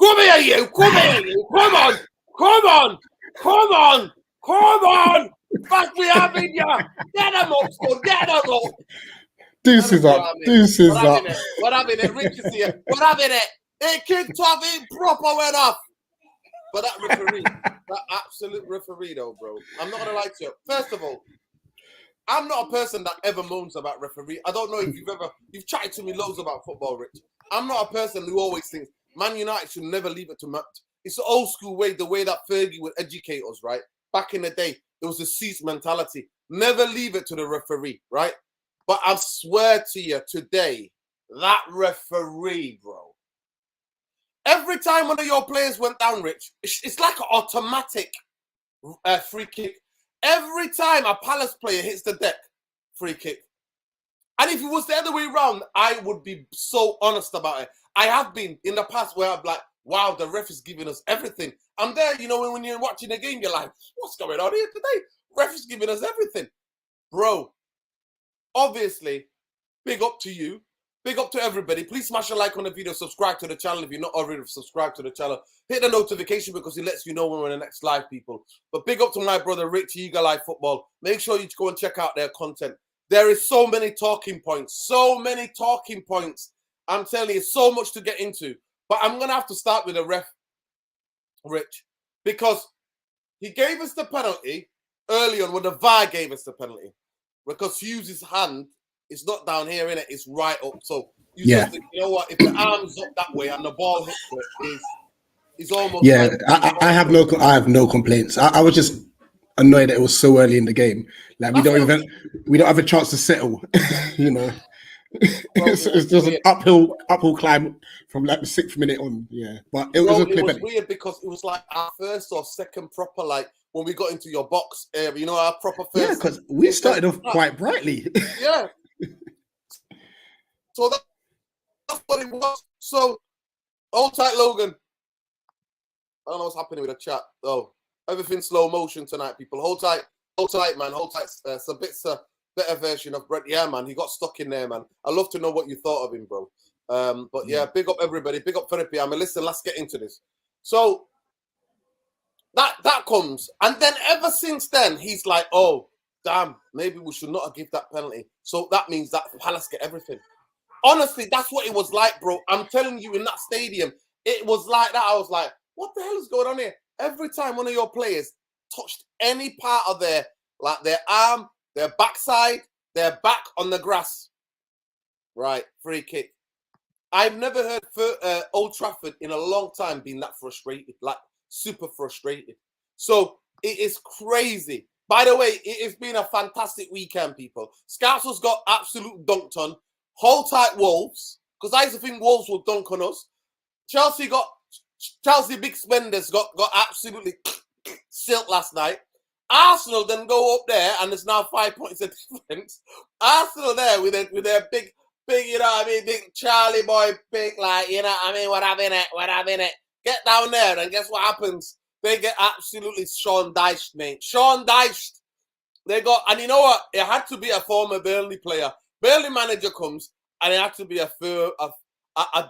Come here, you. Come here, you. Come on. Come on. Come on. Come on. Fuck, we having ya. Get them up, son. Get them up. Deuces up. Deuces up. What having it? Rich is here. What having it? It kicked off. It proper went off. But that referee, that absolute referee, though, bro. I'm not gonna lie to you. First of all, I'm not a person that ever moans about referee. I don't know if you've chatted to me loads about football, Rich. I'm not a person who always thinks Man United should never leave it to Matt. It's the old school way, the way that Fergie would educate us, right? Back in the day, there was a cease mentality. Never leave it to the referee, right? But I swear to you, today, that referee, bro. Every time one of your players went down, Rich, it's like an automatic free kick. Every time a Palace player hits the deck, free kick. And if it was the other way around, I would be so honest about it. I have been in the past where I'm like, wow, the ref is giving us everything. I'm there, you know, when you're watching a game, you're like, what's going on here today? Ref is giving us everything. Bro, obviously, big up to you. Big up to everybody. Please smash a like on the video. Subscribe to the channel if you're not already subscribed to the channel. Hit the notification because it lets you know when we're in the next live, people. But big up to my brother, Rich, Eagle Eye Football. Make sure you go and check out their content. There is so many talking points. So many talking points. I'm telling you, so much to get into. But I'm going to have to start with the ref, Rich. Because he gave us the penalty early on when the VAR gave us the penalty. Because Hughes' hand, it's not down here, innit? It's right up. So you just think, you know what? If the arm's up that way and the ball hits it, is almost. Yeah, like, I have no complaints. I was just annoyed that it was so early in the game. Like we don't have a chance to settle. You know, it's just an uphill climb from like the 6th minute on. Yeah, but it was weird because it was like our first or second proper, like when we got into your box area. You know, our proper first. Yeah, because we started off quite brightly. Yeah. So that's what it was. So, hold tight, Logan. I don't know what's happening with the chat. Oh, everything's slow motion tonight, people. Hold tight, man. Hold tight. It's a better version of Brett. Yeah, man. He got stuck in there, man. I'd love to know what you thought of him, bro. But yeah, big up everybody. Big up Therapy. I mean, listen, let's get into this. So, that comes. And then ever since then, he's like, oh, damn, maybe we should not have given that penalty. So that means that Palace get everything. Honestly, that's what it was like, bro. I'm telling you, in that stadium, it was like that. I was like, what the hell is going on here? Every time one of your players touched any part of their arm, their backside, their back on the grass, right, free kick. I've never heard Old Trafford in a long time being that frustrated, like super frustrated. So it is crazy. By the way, it has been a fantastic weekend, people. Scousers got absolute dunked on. Hold tight, Wolves, because I used to think Wolves would dunk on us. Chelsea big spenders got absolutely silt last night. Arsenal then go up there, and there's now 5 points of difference. Arsenal there with their big, you know what I mean, big Charlie boy, big, like, you know what I mean, what having it. Get down there, and guess what happens? They get absolutely Sean Dyche, mate. Sean Dyche. They got, and you know what? It had to be a former Burnley player. Burnley manager comes, and it had to be a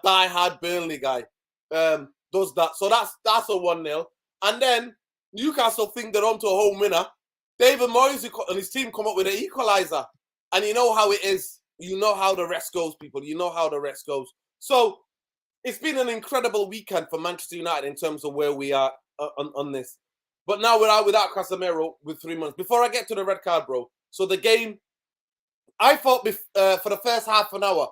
die-hard Burnley guy. Does that. So that's a 1-0. And then Newcastle think they're on to a home winner. David Moyes and his team come up with an equalizer. And you know how it is. You know how the rest goes, people. You know how the rest goes. So it's been an incredible weekend for Manchester United in terms of where we are on this. But now we're out without Casemiro with 3 months. Before I get to the red card, bro. So the game, I thought for the first half an hour,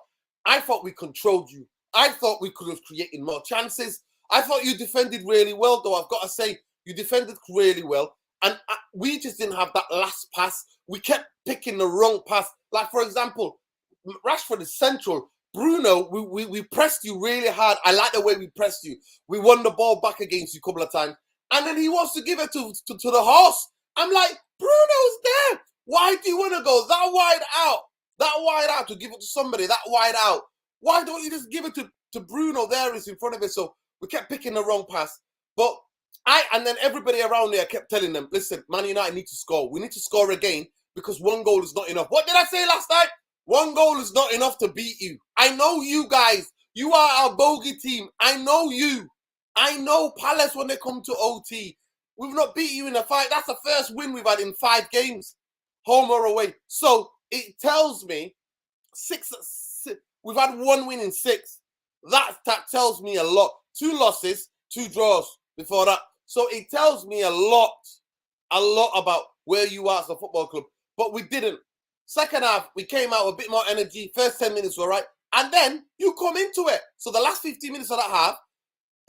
I thought we controlled you. I thought we could have created more chances. I thought you defended really well, though. I've got to say, you defended really well. And we just didn't have that last pass. We kept picking the wrong pass. Like, for example, Rashford is central. Bruno, we pressed you really hard. I like the way we pressed you. We won the ball back against you a couple of times. And then he wants to give it to the horse. I'm like, Bruno's there. Why do you want to go that wide out? That wide out to give it to somebody, that wide out. Why don't you just give it to Bruno? There is in front of it. So we kept picking the wrong pass. But and then everybody around there kept telling them, listen, Man United need to score. We need to score again because 1 goal is not enough. What did I say last night? 1 goal is not enough to beat you. I know you guys. You are our bogey team. I know you. I know Palace when they come to OT. We've not beat you in a fight. That's the first win we've had in 5 games, home or away. So it tells me we've had 1 win in 6. That tells me a lot. 2 losses, 2 draws before that. So it tells me a lot about where you are as a football club. But we didn't. Second half, we came out with a bit more energy. First 10 minutes were right. And then you come into it. So the last 15 minutes of that half,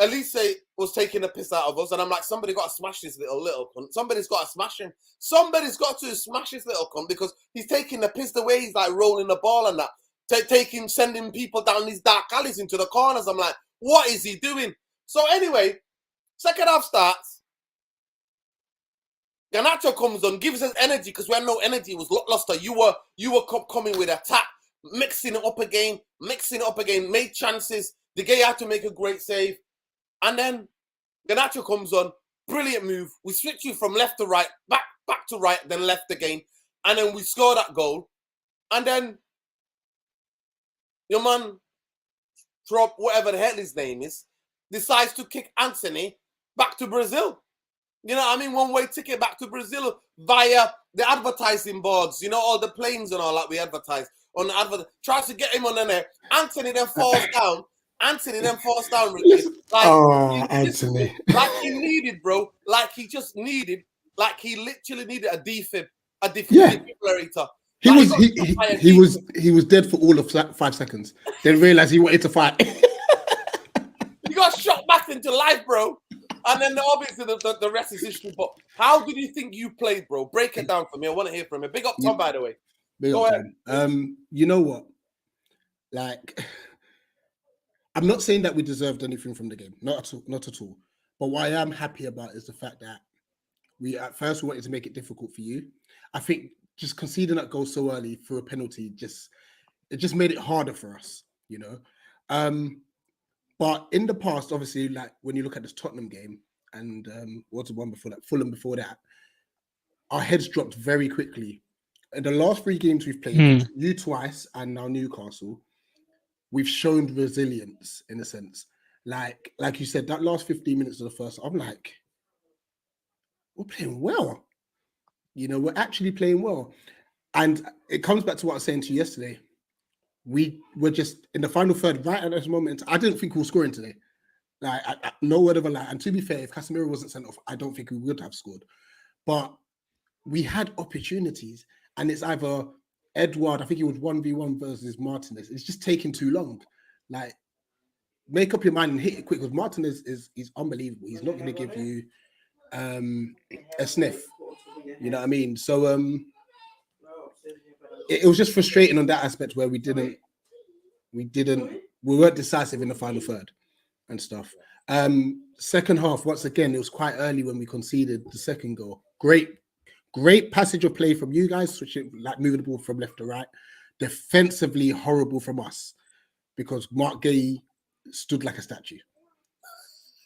Olise was taking the piss out of us. And I'm like, somebody got to smash this little cunt. Somebody's got to smash him. Somebody's got to smash this little cunt because he's taking the piss the way he's like rolling the ball and that. Sending people down these dark alleys into the corners. I'm like, what is he doing? So anyway, second half starts. Garnacho comes on, gives us energy because we had no energy. It was lackluster. You were coming with attack, mixing it up again, made chances. De Gea had to make a great save. And then Garnacho comes on, brilliant move. We switch you from left to right, back to right, then left again. And then we score that goal. And then your man, Trop, whatever the hell his name is, decides to kick Anthony back to Brazil. You know what I mean? One-way ticket back to Brazil via the advertising boards. You know, all the planes and all that we advertise on the advert. Tries to get him on there. Anthony then falls down. Ricky. Anthony. Like he needed, bro. Like he literally needed a defib, a defibrillator. He was dead for all of 5 seconds. Then realized he wanted to fight. He got shot back into life, bro. And then obviously the rest is history. But how did you think you played, bro? Break it down for me. I want to hear from you. Big up Tom, by the way. Go ahead. You know what? Like, I'm not saying that we deserved anything from the game. Not at all. But what I am happy about is the fact that we at first wanted to make it difficult for you. I think just conceding that goal so early for a penalty just made it harder for us, you know. But in the past, obviously, like when you look at this Tottenham game and what's the one before that, Fulham before that, our heads dropped very quickly. In the last 3 games we've played, you twice and now Newcastle, we've shown resilience in a sense. Like you said, that last 15 minutes of the first, I'm like, we're playing well. You know, we're actually playing well. And it comes back to what I was saying to you yesterday. We were just in the final third, right at this moment. I didn't think we were scoring today. Like, no word of a lie. And to be fair, if Casemiro wasn't sent off, I don't think we would have scored. But we had opportunities, and it's either Edward, I think it was 1v1 versus Martinez. It's just taking too long. Like, make up your mind and hit it quick, because Martinez is unbelievable. He's not going to give you a sniff. You know what I mean? So it was just frustrating on that aspect where we weren't decisive in the final third and stuff. Second half, once again, it was quite early when we conceded the second goal. Great passage of play from you guys, switching, like moving the ball from left to right. Defensively horrible from us because Mark Gay stood like a statue.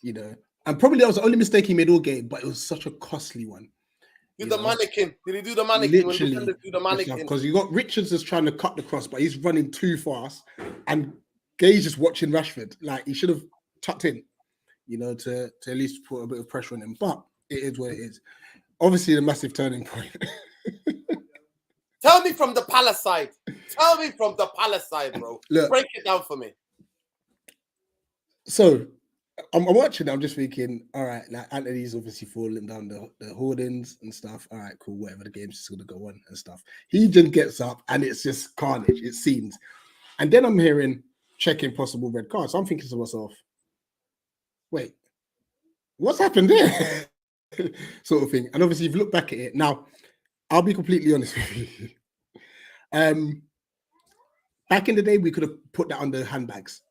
You know, and probably that was the only mistake he made all game, but it was such a costly one. Did the mannequin? Did he do the mannequin? Literally, because you got Richards is trying to cut the cross, but he's running too fast, and Gay's just watching Rashford. Like he should have tucked in, you know, to at least put a bit of pressure on him. But it is what it is. Obviously, the massive turning point. Tell me from the Palace side. Bro. Look, break it down for me. So I'm watching. I'm just thinking, all right, like Anthony's obviously falling down the hoardings and stuff. All right, cool, whatever. The game's just gonna go on and stuff. He just gets up and it's just carnage. It seems, and then I'm hearing checking possible red cards. So I'm thinking to myself, wait, what's happened there? Sort of thing. And obviously, you've looked back at it now. I'll be completely honest with you. Back in the day, we could have put that under handbags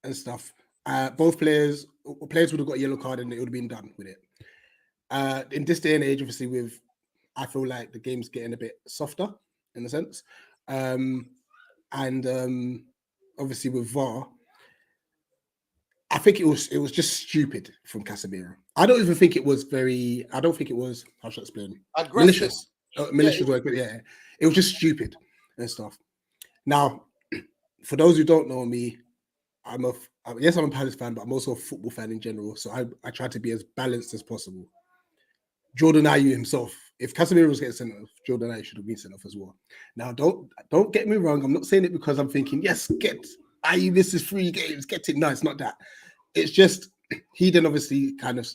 and stuff. Both players would have got a yellow card and it would have been done with it. In this day and age, obviously, I feel like the game's getting a bit softer in a sense. Obviously with VAR, I think it was just stupid from Casemiro. I don't think it was, how should I explain? Malicious. Malicious work, but yeah. It was just stupid and stuff. Now, for those who don't know me, I'm yes, I'm a Palace fan, but I'm also a football fan in general. So I try to be as balanced as possible. Jordan Ayew himself, if Casemiro was getting sent off, Jordan Ayew should have been sent off as well. Now, don't get me wrong. I'm not saying it because I'm thinking, yes, get Ayew, this is 3 games, get it. No, it's not that. It's just, he then obviously kind of,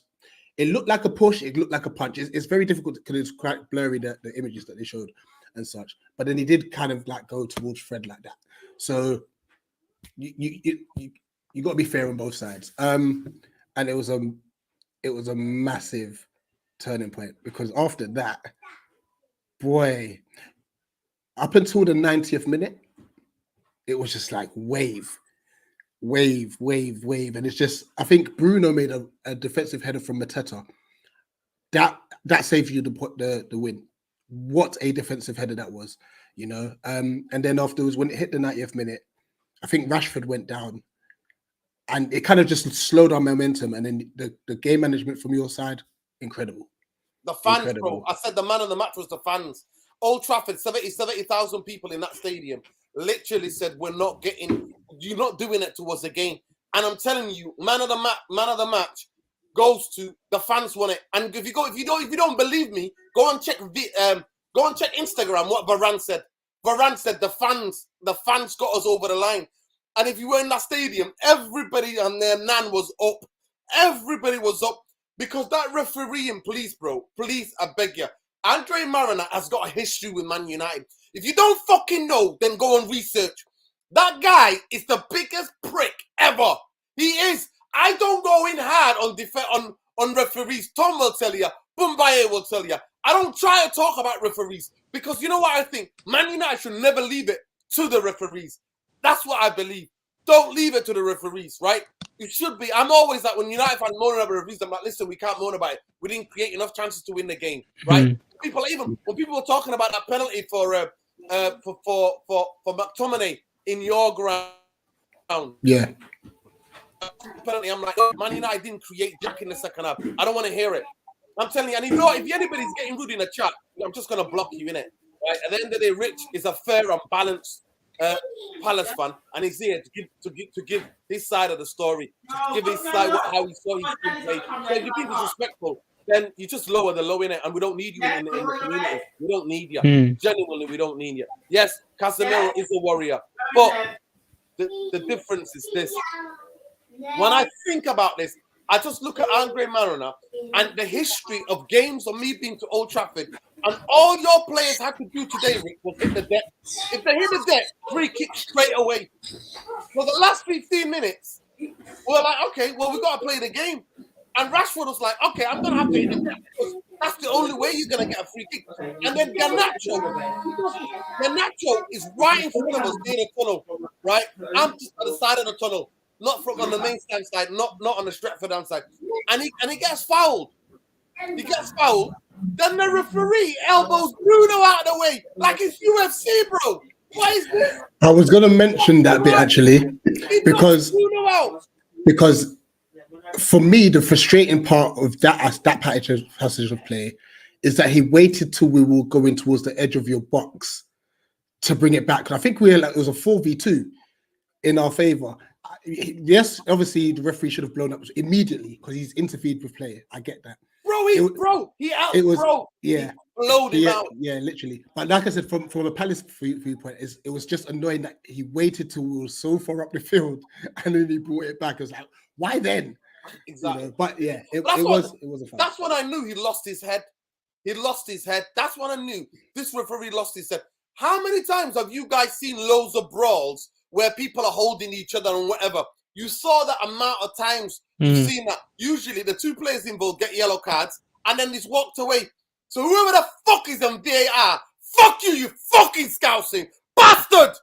it looked like a push, it looked like a punch. It's very difficult because it's quite blurry, the images that they showed and such. But then he did kind of like go towards Fred like that. So you got to be fair on both sides. And it was a massive turning point because after that, boy, up until the 90th minute, it was just like wave. And it's just, I think Bruno made a defensive header from Mateta. That saved you the win. What a defensive header that was, you know. And then afterwards, when it hit the 90th minute, I think Rashford went down. And it kind of just slowed our momentum. And then the game management from your side, incredible. The fans, bro. I said the man of the match was the fans. Old Trafford, 70,000 people in that stadium literally said, you're not doing it to us again. And I'm telling you, man of the match goes to the fans won it. And if you don't believe me, go and check Instagram what Varane said. Varane said the fans got us over the line. And if you were in that stadium, everybody and their nan was up. Everybody was up because that refereeing, please, bro, please, I beg you. Andre Mariner has got a history with Man United. If you don't fucking know, then go and research. That guy is the biggest prick ever. He is. I don't go in hard on referees. Tom will tell you. Busby will tell you. I don't try to talk about referees because you know what I think? Man United should never leave it to the referees. That's what I believe. Don't leave it to the referees, right? It should be. I'm always like, when United fans moan about referees, I'm like, listen, we can't moan about it. We didn't create enough chances to win the game, right? When people were talking about that penalty for McTominay in your ground, yeah, penalty. I'm like, oh, Man United didn't create Jack in the second half. I don't want to hear it. I'm telling you, and you know, if anybody's getting rude in the chat, I'm just gonna block you in it. Right? At the end of the day, Rich is a fair and balanced Palace fan, and he's here to give his side of the story, to give his side how he saw his team play. So if you're being disrespectful, then you just lower the low in it, and we don't need you in the community. We don't need you. Genuinely, we don't need you. Yes, Casemiro is a warrior, but the difference is this. When I think about this, I just look at Andre Mariner and the history of games of me being to Old Trafford, and all your players had to do today, Rick, was hit the deck. If they hit the deck, free kick straight away. For the last 15 minutes, we're like, okay, well, we got to play the game. And Rashford was like, okay, I'm going to have to hit the deck because that's the only way you're going to get a free kick. And then Garnacho is right in front of us near the tunnel, right? I'm just on the side of the tunnel. Not from on the main stand side, not on the Stretford down side. And he gets fouled. He gets fouled. Then the referee elbows Bruno out of the way. Like it's UFC, bro. What is this? I was going to mention that bit actually. Because for me, the frustrating part of that passage of play is that he waited till we were going towards the edge of your box to bring it back. I think it was a 4v2 in our favor. Yes, obviously the referee should have blown up immediately because he's interfered with play. I get that. He blowed him out. Yeah, literally. But like I said, from a Palace viewpoint, it was just annoying that he waited till we were so far up the field and then he brought it back. It was like, why then? Exactly. You know, but yeah, it was a fact. That's when I knew he lost his head. He lost his head. That's when I knew this referee lost his head. How many times have you guys seen loads of brawls where people are holding each other and whatever? You saw that amount of times. You've seen that. Usually the two players involved get yellow cards and then just walked away. So whoever the fuck is on VAR, fuck you, you fucking scousing bastard!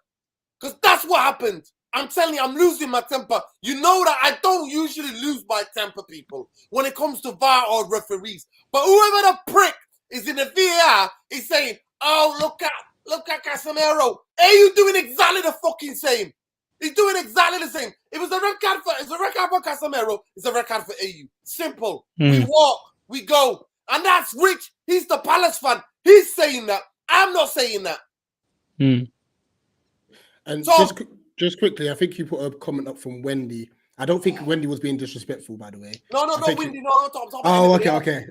Because that's what happened. I'm telling you, I'm losing my temper. You know that I don't usually lose my temper, people, when it comes to VAR or referees. But whoever the prick is in the VAR is saying, oh, look at Casemiro. Hey, you doing exactly the fucking same. He's doing exactly the same. If it's a red card for Casemiro, it's a red card for AU. Simple. We walk, we go. And that's Rich. He's the Palace fan. He's saying that. I'm not saying that. And so, just quickly, I think you put a comment up from Wendy I don't think Wendy was being disrespectful, by the way. No, Wendy, no, I'm talking about Oh, anybody okay.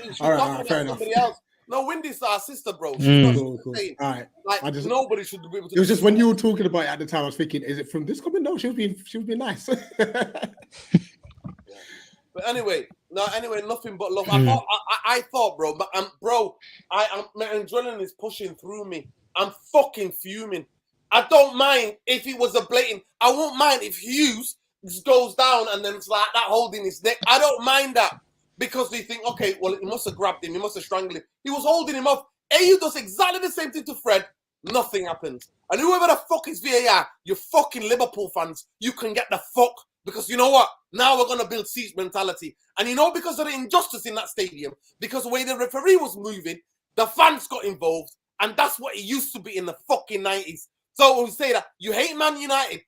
She's All talking right, fair about enough. somebody else. No, Wendy's our sister, bro. She's not Cool. saying, All right. like, nobody should be able to. It was just when you were talking about it at the time, I was thinking, is it from this comment? No, she was being nice. But anyway, nothing but love. I thought, bro, I'm adrenaline is pushing through me. I'm fucking fuming. I don't mind if it was a blatant. I won't mind if Hughes goes down and then it's like that holding his neck. I don't mind that because they think, okay, well, he must have grabbed him, he must have strangled him. He was holding him off. AU does exactly the same thing to Fred. Nothing happens. And whoever the fuck is VAR, you fucking Liverpool fans, you can get the fuck. Because you know what? Now we're going to build siege mentality. And you know, because of the injustice in that stadium, because the way the referee was moving, the fans got involved. And that's what it used to be in the fucking 90s. So when we say that, you hate Man United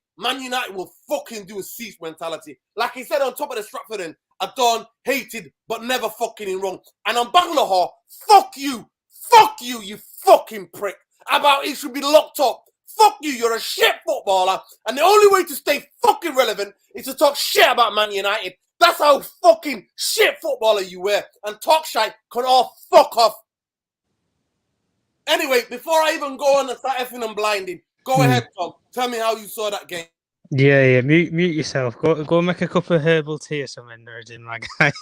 will fucking do a siege mentality. Like he said on top of the Stratford end, I done, hated, but never fucking in wrong. And on Bangalore, fuck you, you fucking prick. About it should be locked up. Fuck you, you're a shit footballer. And the only way to stay fucking relevant is to talk shit about Man United. That's how fucking shit footballer you were. And talk shit can all fuck off. Anyway, before I even go on and start effing and blinding, go ahead, Tom. Tell me how you saw that game. Yeah. Mute yourself. Go make a cup of herbal tea or something, Nerdin, my guy.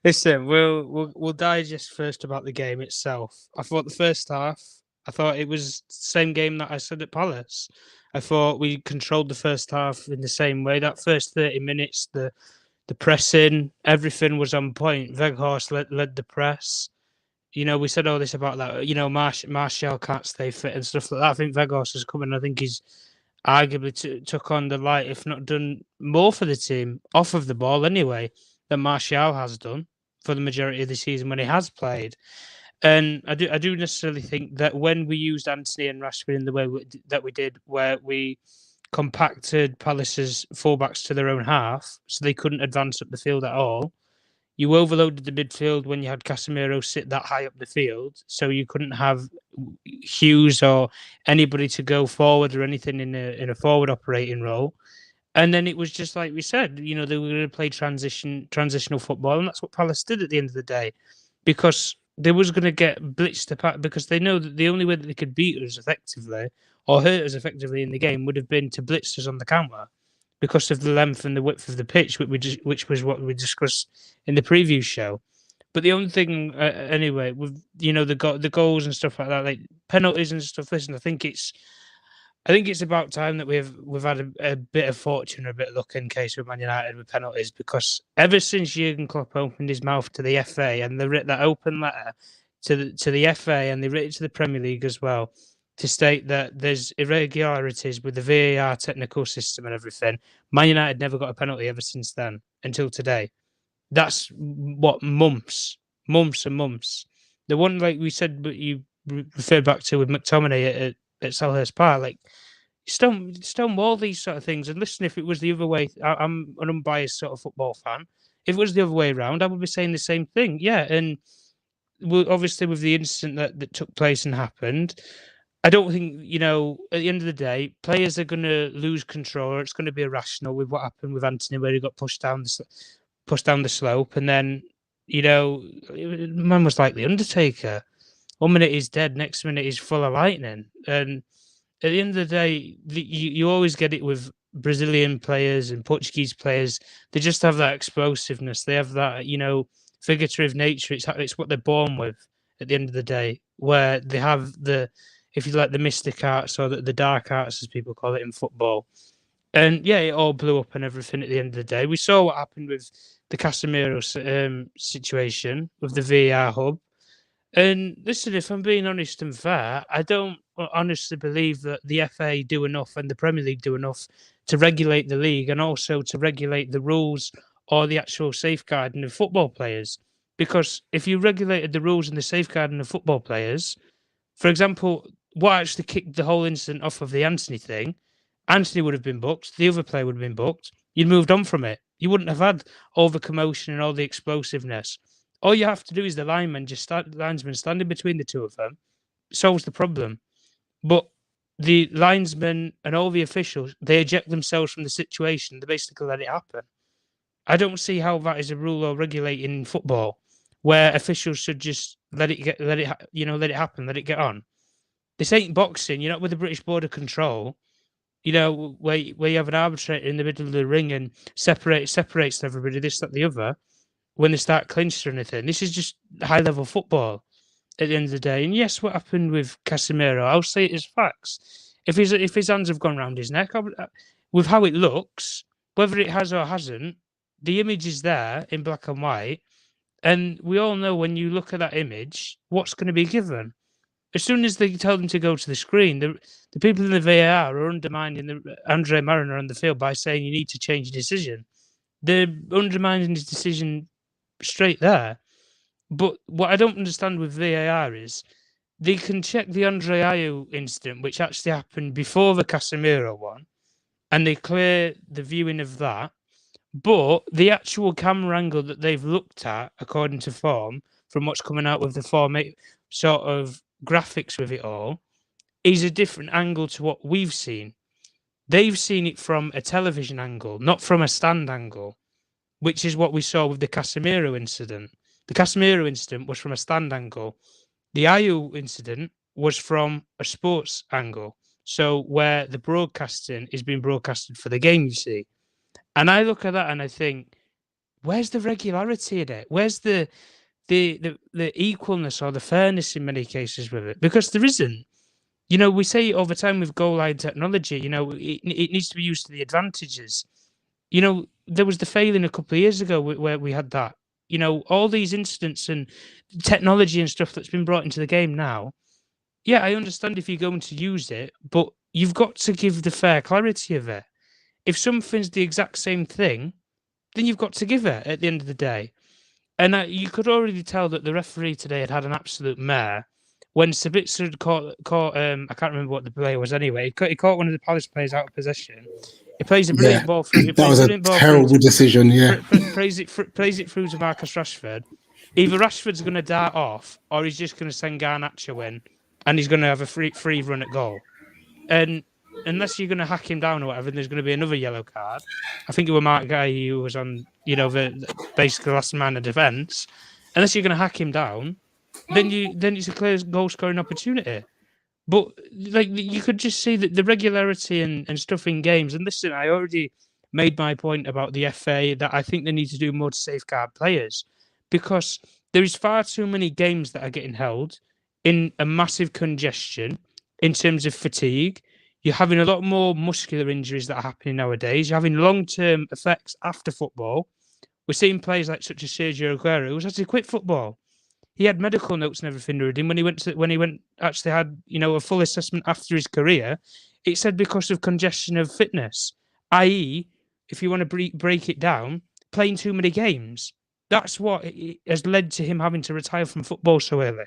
Listen, we'll digest first about the game itself. I thought the first half, I thought it was the same game that I said at Palace. I thought we controlled the first half in the same way. That first 30 minutes, the pressing, everything was on point. Weghorst led the press. You know, we said all this about that. You know, Martial can't stay fit and stuff like that. I think Weghorst has come in. I think he's arguably took on the light, if not done more for the team off of the ball anyway, than Martial has done for the majority of the season when he has played. And I do necessarily think that when we used Anthony and Rashford in the way that we did, where we compacted Palace's fullbacks to their own half, so they couldn't advance up the field at all. You overloaded the midfield when you had Casemiro sit that high up the field, so you couldn't have Hughes or anybody to go forward or anything in a forward operating role. And then it was just like we said, you know, they were going to play transitional football, and that's what Palace did at the end of the day, because they was going to get blitzed apart, because they know that the only way that they could beat us effectively or hurt us effectively in the game would have been to blitz us on the counter, because of the length and the width of the pitch, which was what we discussed in the preview show. But the only thing, anyway, with the goals and stuff like that, like penalties and stuff. Listen, I think it's about time that we've had a bit of fortune, or a bit of luck in case with Man United with penalties, because ever since Jurgen Klopp opened his mouth to the FA and they wrote that open letter to the FA, and they wrote it to the Premier League as well, to state that there's irregularities with the VAR technical system and everything. Man United never got a penalty ever since then until today. That's what months. The one, like we said, but you referred back to with McTominay at Selhurst Park, like stonewall these sort of things. And listen, if it was the other way, I'm an unbiased sort of football fan. If it was the other way around, I would be saying the same thing. Yeah, and obviously with the incident that took place and happened, I don't think, at the end of the day, players are going to lose control, or it's going to be irrational with what happened with Anthony, where he got pushed down the slope, and then, man was like the Undertaker. 1 minute he's dead, next minute he's full of lightning. And at the end of the day, you always get it with Brazilian players and Portuguese players. They just have that explosiveness. They have that, figurative nature. It's what they're born with at the end of the day, where they have if you like, the mystic arts, or the dark arts, as people call it in football. And yeah, it all blew up and everything at the end of the day. We saw what happened with the Casemiro situation with the VAR hub. And listen, if I'm being honest and fair, I don't honestly believe that the FA do enough and the Premier League do enough to regulate the league, and also to regulate the rules or the actual safeguarding of football players. Because if you regulated the rules and the safeguarding of football players, for example, what actually kicked the whole incident off of the Anthony thing, Anthony would have been booked, the other player would have been booked, you'd moved on from it. You wouldn't have had all the commotion and all the explosiveness. All you have to do is the linesman standing between the two of them solves the problem. But the linesmen and all the officials, they eject themselves from the situation. They basically let it happen. I don't see how that is a rule or regulating in football, where officials should just let it happen, let it get on. This ain't boxing. You're not with the British Border Control. Where you have an arbitrator in the middle of the ring and separates everybody, this, that, the other, when they start clinched or anything. This is just high level football at the end of the day. And yes, what happened with Casemiro, I'll say it as facts. If his hands have gone round his neck, with how it looks, whether it has or hasn't, the image is there in black and white, and we all know when you look at that image, what's going to be given. As soon as they tell them to go to the screen, the people in the VAR are undermining Andre Mariner on the field by saying you need to change your decision. They're undermining his decision straight there. But what I don't understand with VAR is they can check the Andre Ayew incident, which actually happened before the Casemiro one, and they clear the viewing of that. But the actual camera angle that they've looked at, according to form, from what's coming out with the form sort of graphics with it all, is a different angle to what we've seen. They've seen it from a television angle, not from a stand angle, which is what we saw with the Casemiro incident. The Casemiro incident was from a stand angle. The Ayew incident was from a sports angle. So where the broadcasting is being broadcasted for the game, you see. And I look at that and I think, where's the regularity in it? Where's the equalness or the fairness in many cases with it? Because there isn't. We say it all the time with goal line technology, it needs to be used to the advantages. There was the failing a couple of years ago where we had that. All these incidents and technology and stuff that's been brought into the game now. Yeah, I understand if you're going to use it, but you've got to give the fair clarity of it. If something's the exact same thing, then you've got to give it at the end of the day. And you could already tell that the referee today had an absolute mare when Sabitzer had caught I can't remember what the play was anyway. He caught one of the Palace players out of possession. He plays a brilliant ball through. That was a terrible decision. Yeah, plays it through to Marcus Rashford. Either Rashford's going to dart off, or he's just going to send Garnacho in, and he's going to have a free run at goal. And unless you're going to hack him down or whatever, there's going to be another yellow card. I think it was Mark Guy who was on, basically last man of defence. Unless you're going to hack him down, then it's a clear goal scoring opportunity. But you could just see that the regularity and stuff in games. And listen, I already made my point about the FA that I think they need to do more to safeguard players, because there is far too many games that are getting held in a massive congestion in terms of fatigue. You're having a lot more muscular injuries that are happening nowadays. You're having long-term effects after football. We're seeing players like such as Sergio Aguero, who's actually quit football. He had medical notes and everything reading when he actually had a full assessment after his career. It said because of congestion of fitness, i.e., if you want to break it down, playing too many games. That's what has led to him having to retire from football so early.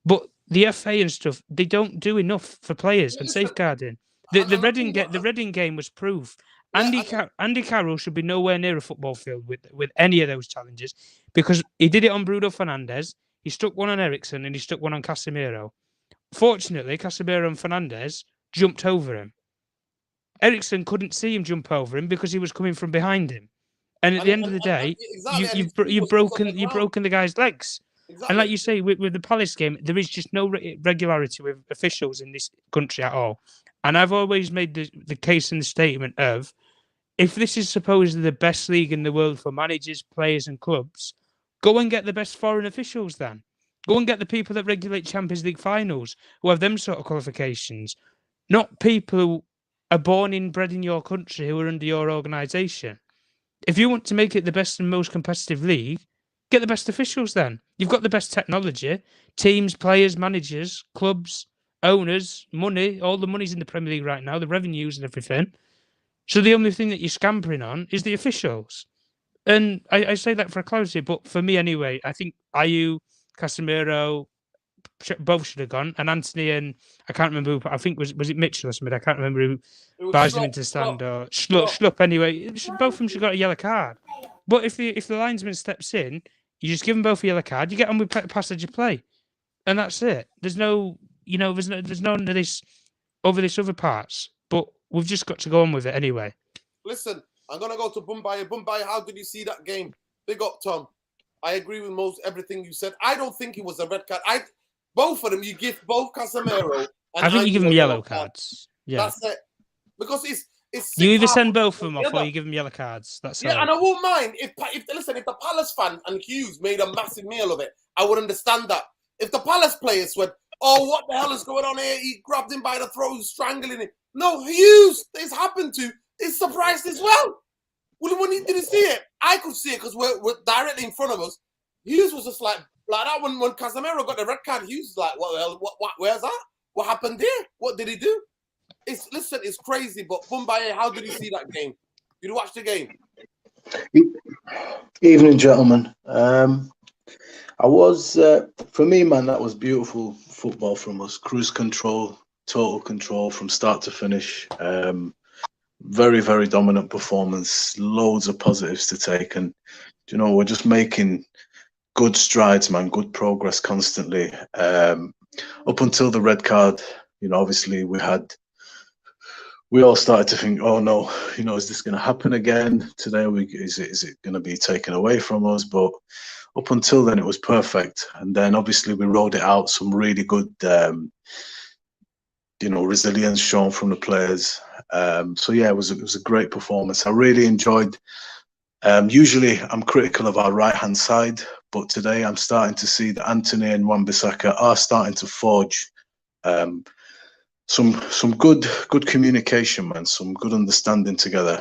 But the FA and stuff, they don't do enough for players and safeguarding. The Reading game was proof. Andy Carroll should be nowhere near a football field with any of those challenges, because he did it on Bruno Fernandes, he stuck one on Eriksen, and he stuck one on Casemiro. Fortunately, Casemiro and Fernandes jumped over him. Eriksen couldn't see him jump over him because he was coming from behind him. And at the end of the day, you've broken the guy's legs. Exactly. And like you say, with the Palace game, there is just no regularity with officials in this country at all. And I've always made the case in the statement of, if this is supposedly the best league in the world for managers, players and clubs, go and get the best foreign officials then. Go and get the people that regulate Champions League finals, who have them sort of qualifications. Not people who are born and bred in your country who are under your organisation. If you want to make it the best and most competitive league, get the best officials then. You've got the best technology, teams, players, managers, clubs, owners, money. All the money's in the Premier League right now, the revenues and everything. So the only thing that you're scampering on is the officials. And I say that for clarity, but for me anyway, I think Ayew, Casemiro, both should have gone. And Anthony and I can't remember who, I think was it Mitchell or something? I can't remember who buys him into stand or Schlupp anyway. Both of them should have got a yellow card. But if the linesman steps in, you just give them both a yellow card, you get on with passage of play. And that's it. There's no, there's none of this over this other parts, but we've just got to go on with it anyway. Listen, I'm gonna go to Busby. Busby, how did you see that game? Big up, Tom. I agree with most everything you said. I don't think it was a red card. Both of them, you give both Casemiro and I think you give them Antonio yellow cards. Yeah. That's it. Because it's You either six send half both of them off together. or you give them yellow cards. That's Yeah, all. and I won't mind if the Palace fan and Hughes made a massive meal of it, I would understand that. If the Palace players went, "Oh, what the hell is going on here?" He grabbed him by the throat, strangling him. No, Hughes, this happened to, is surprised as well. Well, when he didn't see it, I could see it because we're directly in front of us. Hughes was just like that when Casemiro got the red card. Hughes was like, "What the hell? What? Where's that? What happened there? What did he do?" It's crazy. But Busby, how did you see that game? Did you watch the game? Evening, gentlemen. I was, for me, man, that was beautiful football from us. Cruise control, total control from start to finish. Very, very dominant performance. Loads of positives to take. And, you know, we're just making good strides, man. Good progress constantly. Up until the red card, you know, obviously we all started to think, oh no, you know, is this going to happen again today? Is it going to be taken away from us? But up until then, it was perfect. And then obviously we rolled it out. Some really good, you know, resilience shown from the players. So yeah, it was a great performance. I really enjoyed. Usually I'm critical of our right hand side, but today I'm starting to see that Anthony and Wan-Bissaka are starting to forge. Some good communication, man. Some good understanding together.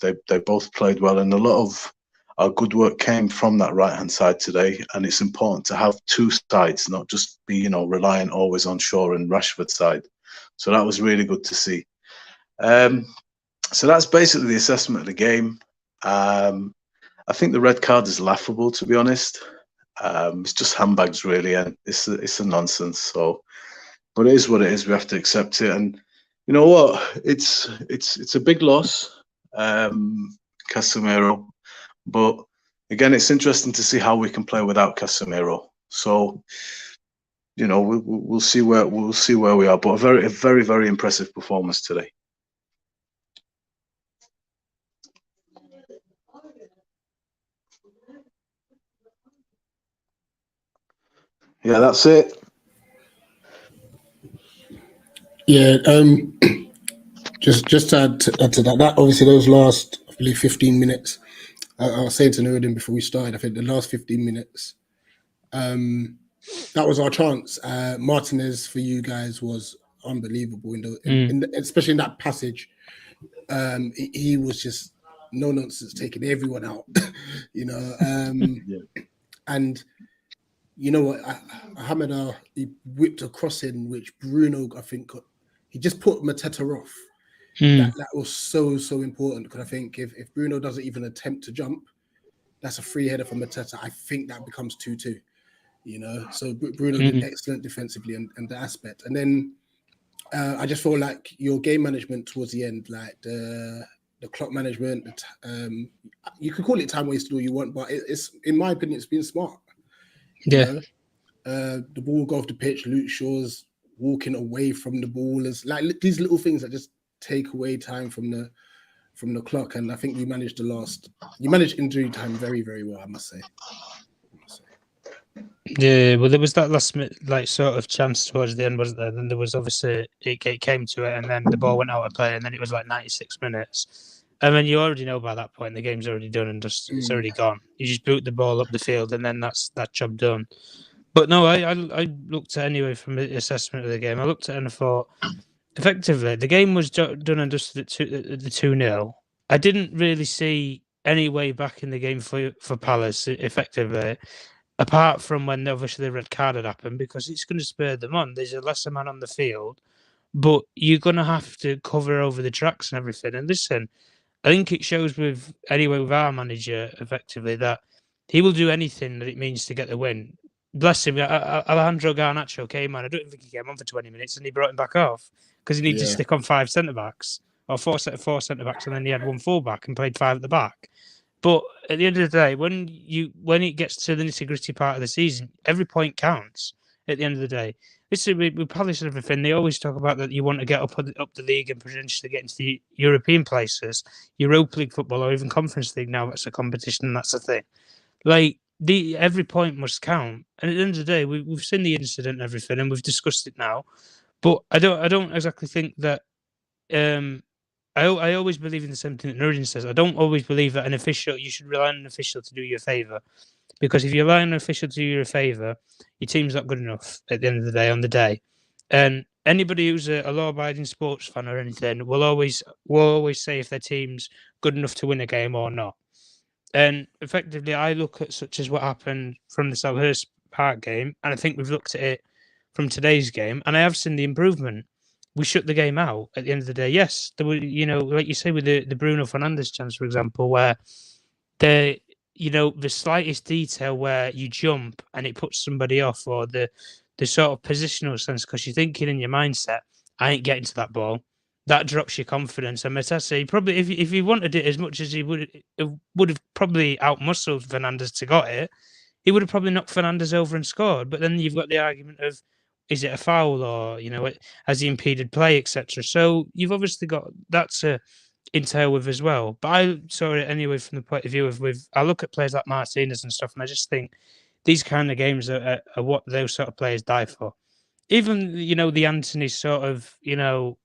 They both played well, and a lot of our good work came from that right hand side today. And it's important to have two sides, not just be, you know, reliant always on Shaw and Rashford side. So that was really good to see. So that's basically the assessment of the game. I think the red card is laughable, to be honest. It's just handbags, really, and it's a nonsense. So. But it is what it is. We have to accept it, and you know what? It's a big loss, Casemiro. But again, it's interesting to see how we can play without Casemiro. So, you know, we'll see where we are. But a very, very impressive performance today. Yeah, that's it. Yeah, just to add to that obviously those last, I believe, 15 minutes. I was saying to Nuruddin before we started, I think the last 15 minutes, that was our chance. Martinez for you guys was unbelievable especially in that passage. He was just no nonsense, taking everyone out, you know. And you know what, Hamida, he whipped a crossing which Bruno, I think, he just put Mateta off. That was so important, because I think if Bruno doesn't even attempt to jump, that's a free header for Mateta. I think that becomes 2-2, you know. So Bruno did excellent defensively and the aspect. And then I just feel like your game management towards the end, like the clock management, you can call it time wasted all you want, but it's, in my opinion, it's been smart. You know? The ball will go off the pitch, Luke Shaw's walking away from the ball, is like these little things that just take away time from the clock. And I think you managed injury time very, very well, I must say. Yeah, well, there was that last like sort of chance towards the end, wasn't there? Then there was obviously it came to it, and then the ball went out of play, and then it was like 96 minutes. And then you already know by that point the game's already done and just it's already gone. You just boot the ball up the field, and then that's that job done. But no, I looked at anyway from the assessment of the game. I looked at it and I thought, effectively, the game was done and dusted at the 2-0. I didn't really see any way back in the game for Palace, effectively, apart from when obviously the red card had happened, because it's going to spur them on. There's a lesser man on the field, but you're going to have to cover over the tracks and everything. And listen, I think it shows with our manager, effectively, that he will do anything that it means to get the win. Bless him. Alejandro Garnacho came on. I don't think he came on for 20 minutes, and he brought him back off because he needed to stick on 5 centre-backs, or four centre-backs, and then he had 1 full-back and played 5 at the back. But at the end of the day, when it gets to the nitty-gritty part of the season, every point counts at the end of the day. we publish everything. They always talk about that you want to get up the league and potentially get into the European places, Europa League football, or even Conference League. Now that's a competition. And that's a thing. Like every point must count. And at the end of the day, we've seen the incident and everything, and we've discussed it now. But I don't exactly think that. I always believe in the same thing that Nurdin says. I don't always believe that you should rely on an official to do you a favour. Because if you rely on an official to do you a favour, your team's not good enough at the end of the day on the day. And anybody who's a law-abiding sports fan or anything will always say if their team's good enough to win a game or not. And effectively, I look at such as what happened from the Selhurst Park game, and I think we've looked at it from today's game, and I have seen the improvement. We shut the game out at the end of the day. Yes, there were, like you say with the Bruno Fernandes chance, for example, where the slightest detail where you jump and it puts somebody off, or the sort of positional sense, because you're thinking in your mindset, I ain't getting to that ball. That drops your confidence. And Matassa, probably, if he wanted it as much as he would have probably outmuscled Fernandes to got it, he would have probably knocked Fernandes over and scored. But then you've got the argument of, is it a foul, or has he impeded play, etc. So you've obviously got that to entail with as well. But I saw it anyway from the point of view of I look at players like Martinez and stuff, and I just think these kind of games are what those sort of players die for. Even the Anthony sort of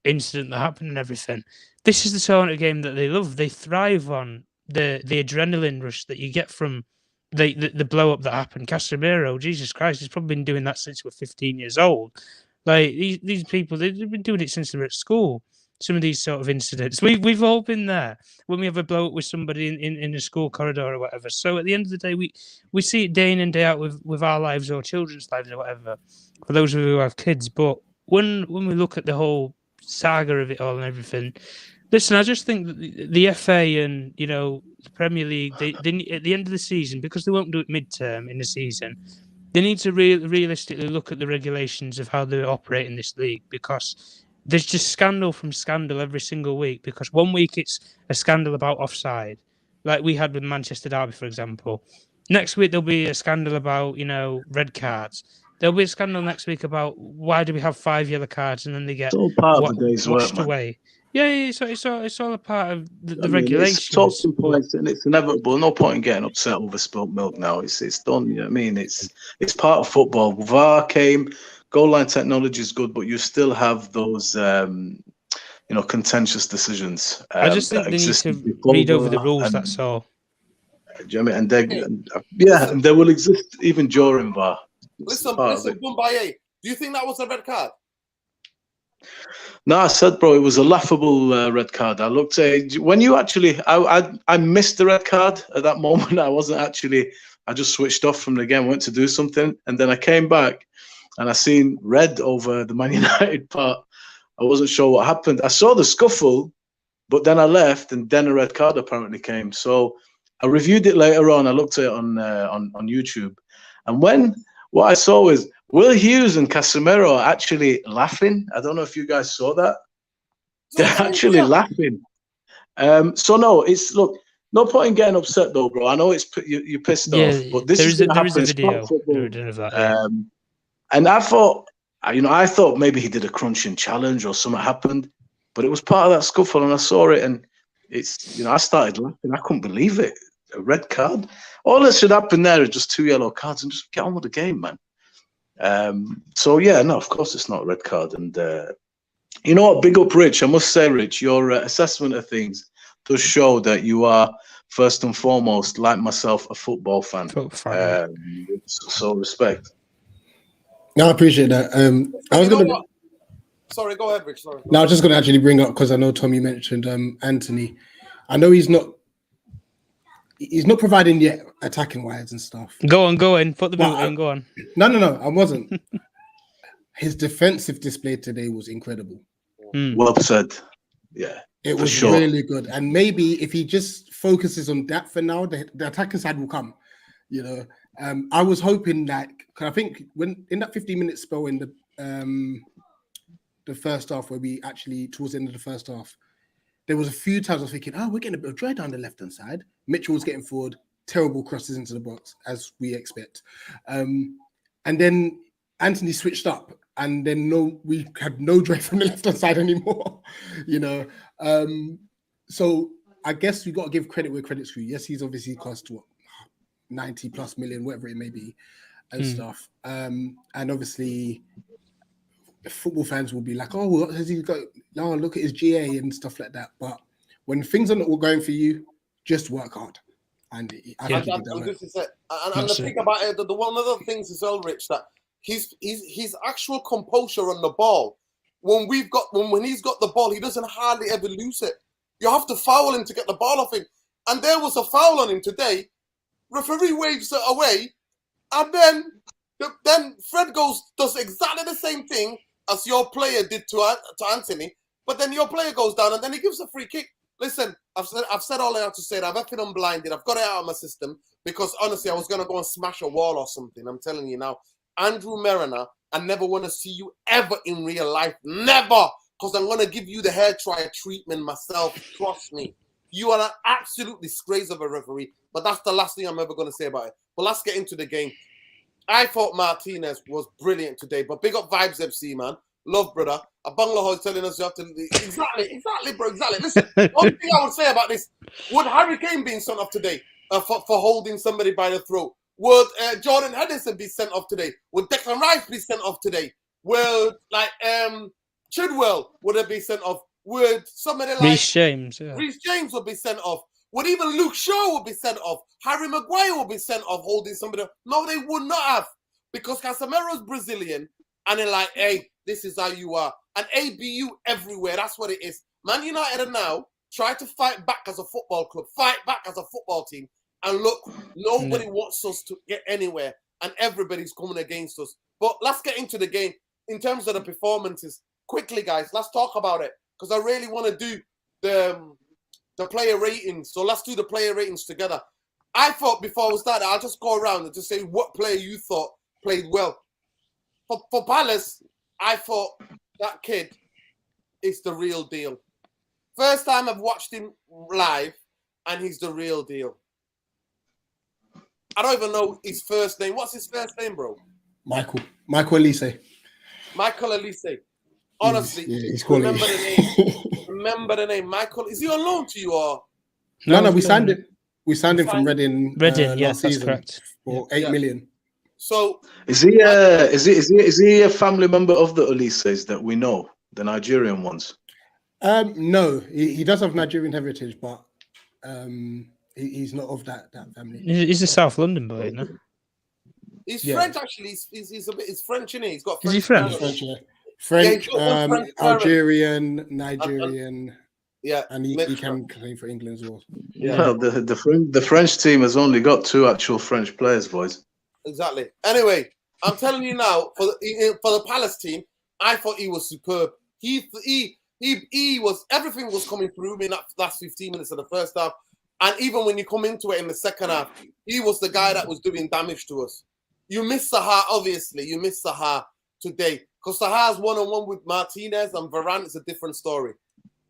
incident that happened and everything. This is the sort of game that they love. They thrive on the adrenaline rush that you get from the blow up that happened. Casemiro, Jesus Christ, he's probably been doing that since we're 15 years old. Like these people, they've been doing it since they were at school. Some of these sort of incidents, we've all been there when we have a blow up with somebody in a school corridor or whatever. So at the end of the day, we see it day in and day out with our lives or children's lives or whatever. For those of you who have kids, but when we look at the whole saga of it all and everything, listen, I just think that the FA and the Premier League, they at the end of the season, because they won't do it midterm in the season, they need to realistically look at the regulations of how they operate in this league, because there's just scandal from scandal every single week. Because one week it's a scandal about offside, like we had with Manchester Derby, for example. Next week there'll be a scandal about red cards. There'll be a scandal next week about why do we have 5 yellow cards and then they get all part of the day's washed work, away. Yeah, it's all a part of the regulations. It's talking points and it's inevitable. No point in getting upset over spilt milk now. It's done. You know what I mean? It's part of football. VAR came, goal line technology is good, but you still have those contentious decisions. I just think they need to read over the rules. That's all. Do you know what I mean? And they will exist even during VAR. Listen, Busby, do you think that was a red card? No, I said, bro, it was a laughable red card. I looked at it. When you actually, I missed the red card at that moment. I just switched off from the game, went to do something. And then I came back and I seen red over the Man United part. I wasn't sure what happened. I saw the scuffle, but then I left and then a red card apparently came. So I reviewed it later on. I looked at it on YouTube. And what I saw was Will Hughes and Casemiro are actually laughing. I don't know if you guys saw that. They're actually laughing. So no, no point in getting upset though, bro. I know you're pissed off, but this is a video of that. And I thought maybe he did a crunching challenge or something happened, but it was part of that scuffle, and I saw it, and I started laughing. I couldn't believe it. A red card. All that should happen there is just 2 yellow cards and just get on with the game, man. So yeah, no, of course it's not a red card. And you know what? Big up, Rich. I must say, Rich, your assessment of things does show that you are first and foremost, like myself, a football fan. So respect. No, I appreciate that. Sorry, go ahead, Rich. Sorry. No, I was just going to actually bring up, because I know Tom, you mentioned Anthony. I know he's not providing yet attacking wise and stuff. Go on. Put the boot in. Go on. No, I wasn't. His defensive display today was incredible. Well said. Yeah, it was really good. And maybe if he just focuses on that for now, the attacking side will come. I was hoping that, because I think when in that 15-minute spell in the first half, where we actually towards the end of the first half, there was a few times I was thinking, we're getting a bit of joy down the left-hand side. Mitchell was getting forward, terrible crosses into the box, as we expect. And then Anthony switched up. and then we had no Dre from the left-hand side anymore, you know. So I guess we got to give credit where credit's due. Yes, he's obviously cost 90+ million, whatever it may be, and stuff. And obviously, football fans will be like, "Oh, what has he got? Oh, look at his GA and stuff like that." But when things are not going for you, just work hard. And I think he did that. And the thing about it, the one of the things as well, Rich, that his actual composure on the ball. When he's got the ball, he doesn't hardly ever lose it. You have to foul him to get the ball off him. And there was a foul on him today. Referee waves it away, and then Fred does exactly the same thing as your player did to Anthony. But then your player goes down, and then he gives a free kick. Listen, I've said all I have to say. I've been unblinded. I've got it out of my system because honestly, I was gonna go and smash a wall or something. I'm telling you now, Andrew Mariner, I never want to see you ever in real life, never, because I'm gonna give you the hair dryer treatment myself. Trust me. You are an absolute disgrace of a referee, but that's the last thing I'm ever gonna say about it. But let's get into the game. I thought Martinez was brilliant today, but big up Vibes FC, man. Love, brother. A bungalow is telling us you have to... Exactly, bro, exactly. Listen, the only thing I would say about this, would Harry Kane being sent off today for holding somebody by the throat? Would Jordan Henderson be sent off today? Would Declan Rice be sent off today? Would, Chidwell, would it be sent off? Would somebody like... Reece James would be sent off. Would even Luke Shaw would be sent off? Harry Maguire would be sent off holding somebody... No, they would not have. Because Casemiro's Brazilian, and they're like, hey, this is how you are. And ABU everywhere. That's what it is. Man United are now try to fight back as a football club, fight back as a football team. And look, nobody wants us to get anywhere. And everybody's coming against us. But let's get into the game. In terms of the performances, quickly, guys, let's talk about it. Because I really want to do the player ratings. So let's do the player ratings together. I thought before we started, I'll just go around and just say what player you thought played well. For Palace, I thought that kid is the real deal. First time I've watched him live, and he's the real deal. I don't even know his first name. What's his first name, bro? Michael Olise. Michael Olise. Honestly, he's calling remember the name. Remember the name. Michael. Is he on loan to you or? No, we signed him. We signed him from Reading. Yes, that's correct. For 8 million. So is he a family member of the Olises that we know, the Nigerian ones? No, he does have Nigerian heritage, but he's not of that family. He's a South London boy, isn't he? He's French, actually. He's French, isn't he? He's got French. Is he French? French, Algerian, Nigerian. Yeah, and he can claim for England as well. Yeah. Well, the French team has only got 2 actual French players, boys. Exactly. Anyway, I'm telling you now, for the Palace team, I thought he was superb. He was, everything was coming through me in that last 15 minutes of the first half. And even when you come into it in the second half, he was the guy that was doing damage to us. You miss Saha, obviously. You miss Saha today. Because Saha's one-on-one with Martinez and Varane is a different story.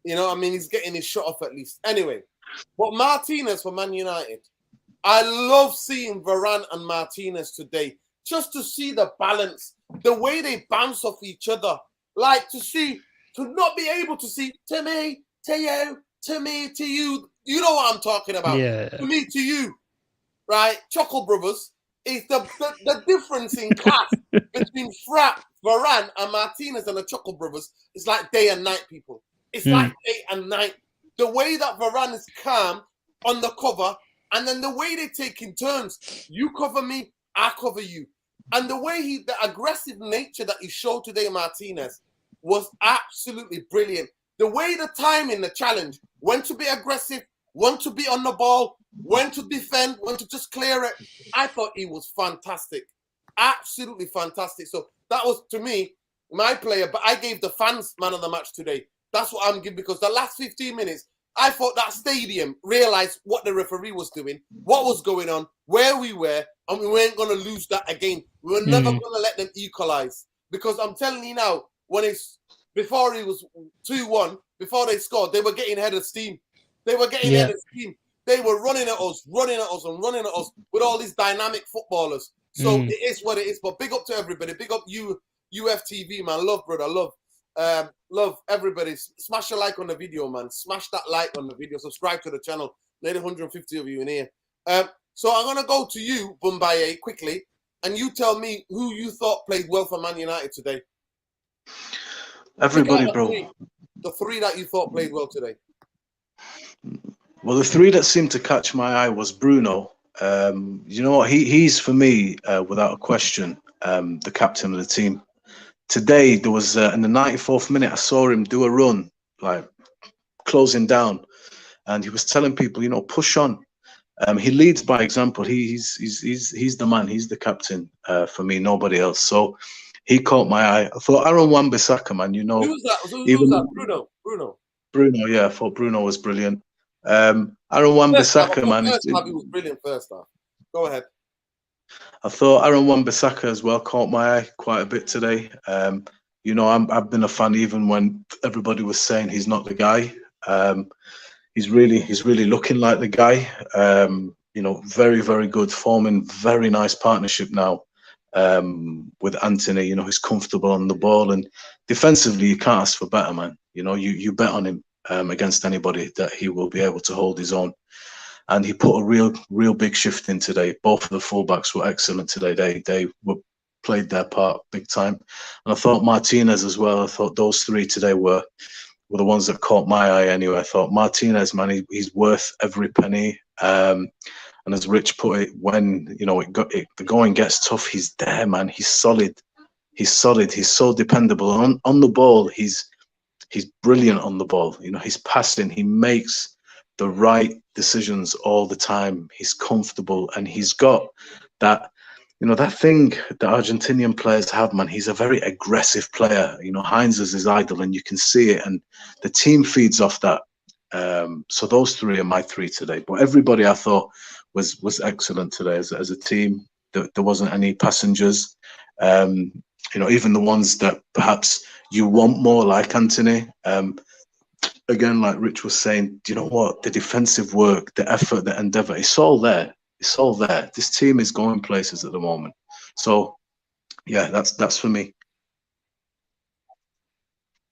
You know, I mean, he's getting his shot off at least. Anyway, but Martinez for Man United. I love seeing Varane and Martinez today. Just to see the balance, the way they bounce off each other. Like to not be able to see to me, to you, to me, to you. You know what I'm talking about. Yeah. To me, to you. Right? Chuckle Brothers is the difference in class between Varane and Martinez and the Chuckle Brothers is like day and night, people. It's like day and night. The way that Varane is calm on the cover, and then the way they take in turns. You cover me, I cover you. And the way the aggressive nature that he showed today, Martinez, was absolutely brilliant. The way the timing, the challenge, when to be aggressive, when to be on the ball, when to defend, when to just clear it. I thought he was fantastic. Absolutely fantastic. So that was, to me, my player. But I gave the fans man of the match today. That's what I'm giving, because the last 15 minutes, I thought that stadium realized what the referee was doing, what was going on, where we were, and we weren't going to lose that again. We were never going to let them equalize. Because I'm telling you now, before it was 2-1, before they scored, they were getting head of steam. They were getting head of steam. They were running at us with all these dynamic footballers. So it is what it is. But big up to everybody. Big up you, UFTV, man. Love, brother. Love everybody. Smash a like on the video, man. Smash that like on the video. Subscribe to the channel. Nearly 150 of you in here. So I'm gonna go to you, Bumbaye, quickly, and you tell me who you thought played well for Man United today. Everybody, bro. The three that you thought played well today. Well, the three that seemed to catch my eye was Bruno. You know what? He's for me, without a question, the captain of the team. Today, there was in the 94th minute, I saw him do a run, like closing down, and he was telling people, you know, push on. He leads by example. He's the man. He's the captain for me. Nobody else. So he caught my eye. I thought Aaron Wan-Bissaka, man. You know, who's that? Who's that? Bruno. Yeah, I thought Bruno was brilliant. Aaron Wan-Bissaka, man. First half, he was brilliant first half. Go ahead. I thought Aaron Wan-Bissaka as well caught my eye quite a bit today. You know, I've been a fan even when everybody was saying he's not the guy. He's really looking like the guy. You know, very, very good, forming very nice partnership now with Anthony. You know, he's comfortable on the ball, and defensively, you can't ask for better, man. You know, you bet on him against anybody that he will be able to hold his own. And he put a real big shift in today. Both of the fullbacks were excellent today. They played their part big time. And I thought Martinez as well. I thought those three today were the ones that caught my eye anyway. I thought Martinez, man, he's worth every penny. And as Rich put it, when you know the going gets tough, he's there, man. He's solid. He's so dependable. And on the ball, he's brilliant on the ball. You know, he's passing. He makes the right decisions all the time. He's comfortable, and he's got that, you know, that thing that Argentinian players have, man. He's a very aggressive player. You know, Heinz is his idol, and you can see it, and the team feeds off that. So those three are my three today. But everybody I thought was excellent today as a team. There wasn't any passengers. You know, even the ones that perhaps you want more, like Anthony. Again, like Rich was saying, do you know what? The defensive work, the effort, the endeavour, it's all there. It's all there. This team is going places at the moment. So, yeah, that's for me.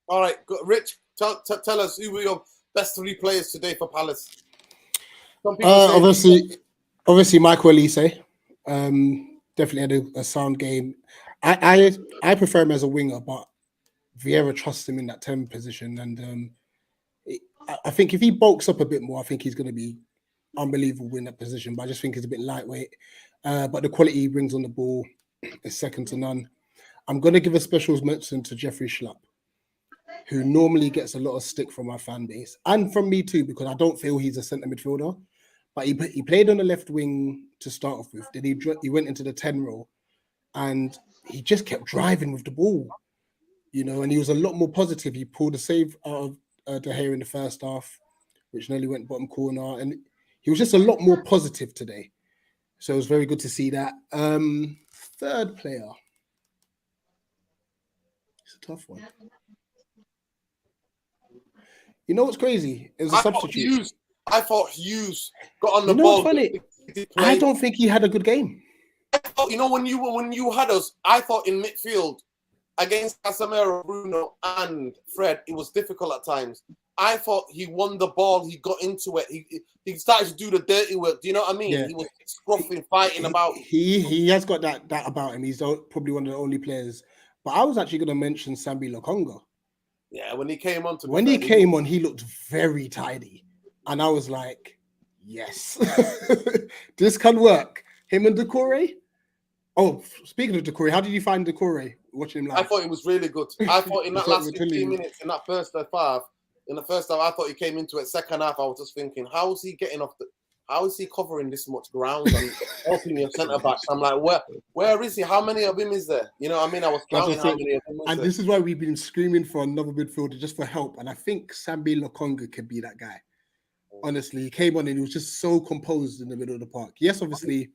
All right, Rich, tell us who were your best three players today for Palace. Obviously, Michael Olise. Definitely had a sound game. I prefer him as a winger, but Vieira trusts him in that 10 position, and I think if he bulks up a bit more, I think he's going to be unbelievable in that position. But I just think he's a bit lightweight. But the quality he brings on the ball is second to none. I'm going to give a special mention to Jeffrey Schlupp, who normally gets a lot of stick from my fan base and from me too, because I don't feel he's a centre midfielder. But he played on the left wing to start off with. Then he went into the 10 role, and he just kept driving with the ball, you know. And he was a lot more positive. He pulled a save out of De Gea in the first half, which nearly went bottom corner, and he was just a lot more positive today. So it was very good to see that. Third player, it's a tough one. You know what's crazy? It was a substitute. I thought Hughes got on the ball. Funny? I don't think he had a good game. I thought, you know, when you had us, I thought in midfield against Casemiro, Bruno, and Fred, it was difficult at times. I thought he won the ball. He got into it. He started to do the dirty work. Do you know what I mean? Yeah. He was scruffing, fighting about. He has got that about him. He's probably one of the only players. But I was actually going to mention Sambi Lokonga. Yeah, when he came on. He looked very tidy. And I was like, yes, this can work. Him and Doucouré. Oh, speaking of Doucouré, how did you find Doucouré watching him live? I thought it was really good. I thought in that last 15 minutes, in that first half, I thought he came into it. Second half, I was just thinking, how is he getting off how is he covering this much ground and helping your centre backs? I'm like, where is he? How many of him is there? You know what I mean? I was counting how many of him is there. And this is why we've been screaming for another midfielder just for help. And I think Sambi Lokonga could be that guy. Honestly, he came on and he was just so composed in the middle of the park. Yes, obviously,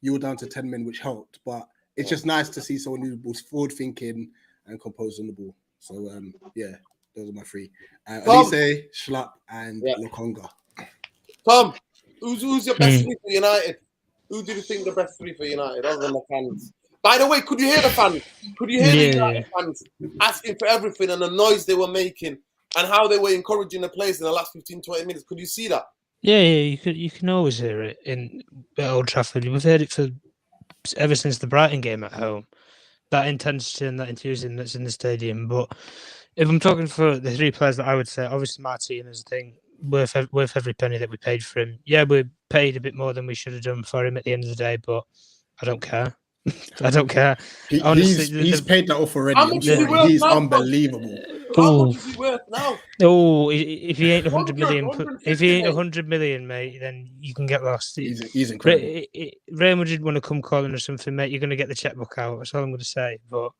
you were down to 10 men, which helped, but it's just nice to see someone who was forward thinking and composed on the ball. So, yeah, those are my three. Olise, Schlupp, and Lokonga. Tom, who's your best three for United? Who do you think the best three for United, other than the fans? By the way, could you hear the fans? Could you hear the United fans asking for everything and the noise they were making and how they were encouraging the players in the last 15, 20 minutes? Could you see that? Yeah, you can always hear it in Old Trafford. We've heard it ever since the Brighton game at home. That intensity and that enthusiasm that's in the stadium. But if I'm talking for the three players that I would say, obviously Martinez, I think worth every penny that we paid for him. Yeah, we paid a bit more than we should have done for him at the end of the day, but I don't care. I don't care. Honestly, he's paid that off already. How much is he worth He's now, unbelievable. How much is he worth now? Oh, if he ain't 100 million, 150 if he ain't 100 million, mate, then you can get lost. He's incredible. Real Madrid want to come calling or something, mate. You're going to get the checkbook out. That's all I'm going to say. But